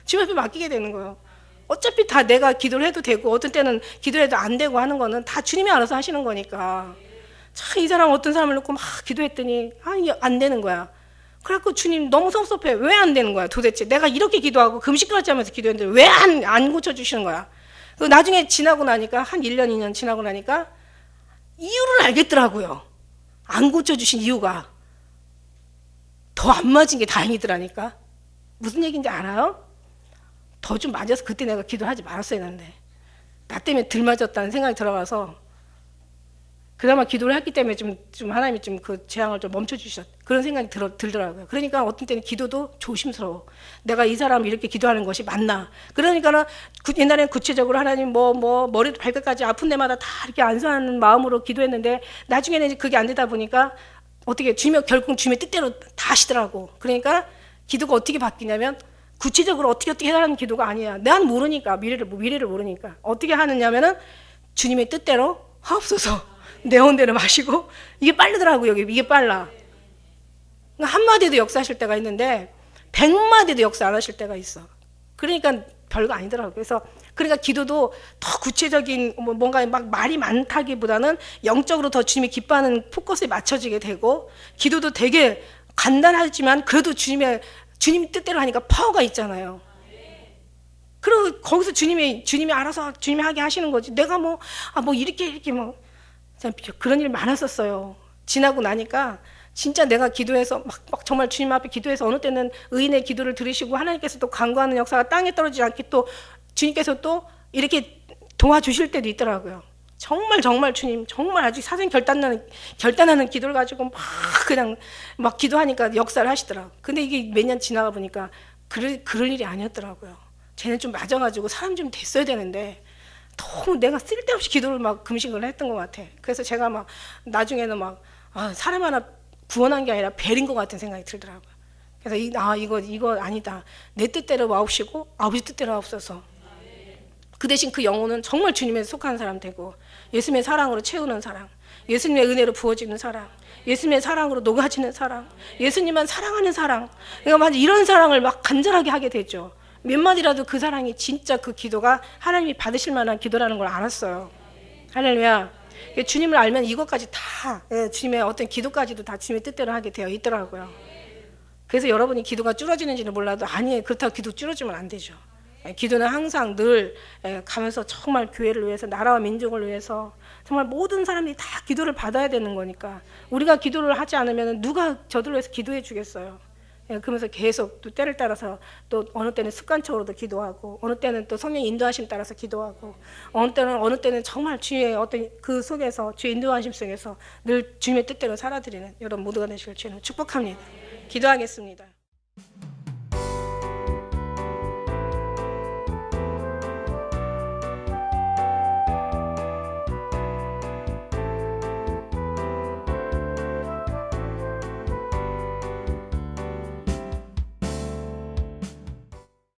주님 앞에 맡기게 되는 거예요. 어차피 다 내가 기도를 해도 되고 어떤 때는 기도해도 안 되고 하는 거는 다 주님이 알아서 하시는 거니까. 참, 이 사람 어떤 사람을 놓고 막 기도했더니 이게 안 되는 거야. 그래갖고 주님 너무 섭섭해. 왜 안 되는 거야 도대체. 내가 이렇게 기도하고 금식까지 하면서 기도했는데 왜 안 고쳐주시는 거야. 그 나중에 지나고 나니까 한 1년 2년 지나고 나니까 이유를 알겠더라고요. 안 고쳐주신 이유가 더 안 맞은 게 다행이더라니까. 무슨 얘기인지 알아요? 더 좀 맞아서 그때 내가 기도하지 말았어야 했는데, 나 때문에 덜 맞았다는 생각이 들어가서 그나마 기도를 했기 때문에 좀 하나님이 좀 그 재앙을 좀 멈춰주셨, 그런 생각이 들더라고요. 그러니까 어떤 때는 기도도 조심스러워. 내가 이 사람 이렇게 기도하는 것이 맞나. 그러니까는 옛날에는 구체적으로 하나님 머리도 발끝까지 아픈 데마다 다 이렇게 안수하는 마음으로 기도했는데, 나중에는 그게 안 되다 보니까 어떻게 결국 주님의 뜻대로 다 하시더라고. 그러니까 기도가 어떻게 바뀌냐면 구체적으로 어떻게 해라는 기도가 아니야. 난 모르니까, 미래를 모르니까 어떻게 하느냐면은 주님의 뜻대로 하옵소서. 내 온대로 마시고. 이게 빠르더라고요. 이게 빨라. 한마디도 역사하실 때가 있는데 100마디도 역사 안 하실 때가 있어. 그러니까 별거 아니더라고요. 그러니까 기도도 더 구체적인 뭔가 막 말이 많다기보다는 영적으로 더 주님이 기뻐하는 포커스에 맞춰지게 되고, 기도도 되게 간단하지만 그래도 주님 뜻대로 하니까 파워가 있잖아요. 그리고 거기서 주님이 알아서 주님이 하게 하시는 거지. 내가 이렇게 그런 일 많았었어요. 지나고 나니까 진짜 내가 기도해서 막 정말 주님 앞에 기도해서 어느 때는 의인의 기도를 들으시고 하나님께서 또 간구하는 역사가 땅에 떨어지지 않게 또 주님께서 또 이렇게 도와주실 때도 있더라고요. 정말 주님 정말 아주 사생 결단하는 기도를 가지고 그냥 기도하니까 역사를 하시더라고요. 근데 이게 몇 년 지나가 보니까 그럴 일이 아니었더라고요. 쟤는 좀 맞아가지고 사람 좀 됐어야 되는데 너무 내가 쓸데없이 기도를 금식을 했던 것 같아. 그래서 제가 나중에는 사람 하나 구원한 게 아니라 벨인 것 같은 생각이 들더라고요. 그래서 이거 아니다. 내 뜻대로 마옵시고 아버지 뜻대로 하옵소서. 그 대신 그 영혼은 정말 주님에 속한 사람 되고, 예수님의 사랑으로 채우는 사랑, 예수님의 은혜로 부어지는 사랑, 예수님의 사랑으로 녹아지는 사랑, 예수님만 사랑하는 사랑. 그러니까 이런 사랑을 간절하게 하게 되죠. 몇 마디라도 그 사랑이 진짜 그 기도가 하나님이 받으실 만한 기도라는 걸 알았어요. 할렐루야. 주님을 알면 이것까지 다, 주님의 어떤 기도까지도 다 주님의 뜻대로 하게 되어 있더라고요. 그래서 여러분이 기도가 줄어지는지는 몰라도 아니에요. 그렇다고 기도 줄어지면 안 되죠. 기도는 항상 늘 가면서 정말 교회를 위해서, 나라와 민족을 위해서 정말 모든 사람들이 다 기도를 받아야 되는 거니까, 우리가 기도를 하지 않으면 누가 저들을 위해서 기도해 주겠어요. 그러면서 계속 또 때를 따라서 또 어느 때는 습관적으로도 기도하고, 어느 때는 또 성령 인도하심 따라서 기도하고, 어느 때는 정말 주의 어떤 그 속에서 주의 인도하심 속에서 늘 주님의 뜻대로 살아드리는 여러분 모두가 되시길 주님 축복합니다. 기도하겠습니다.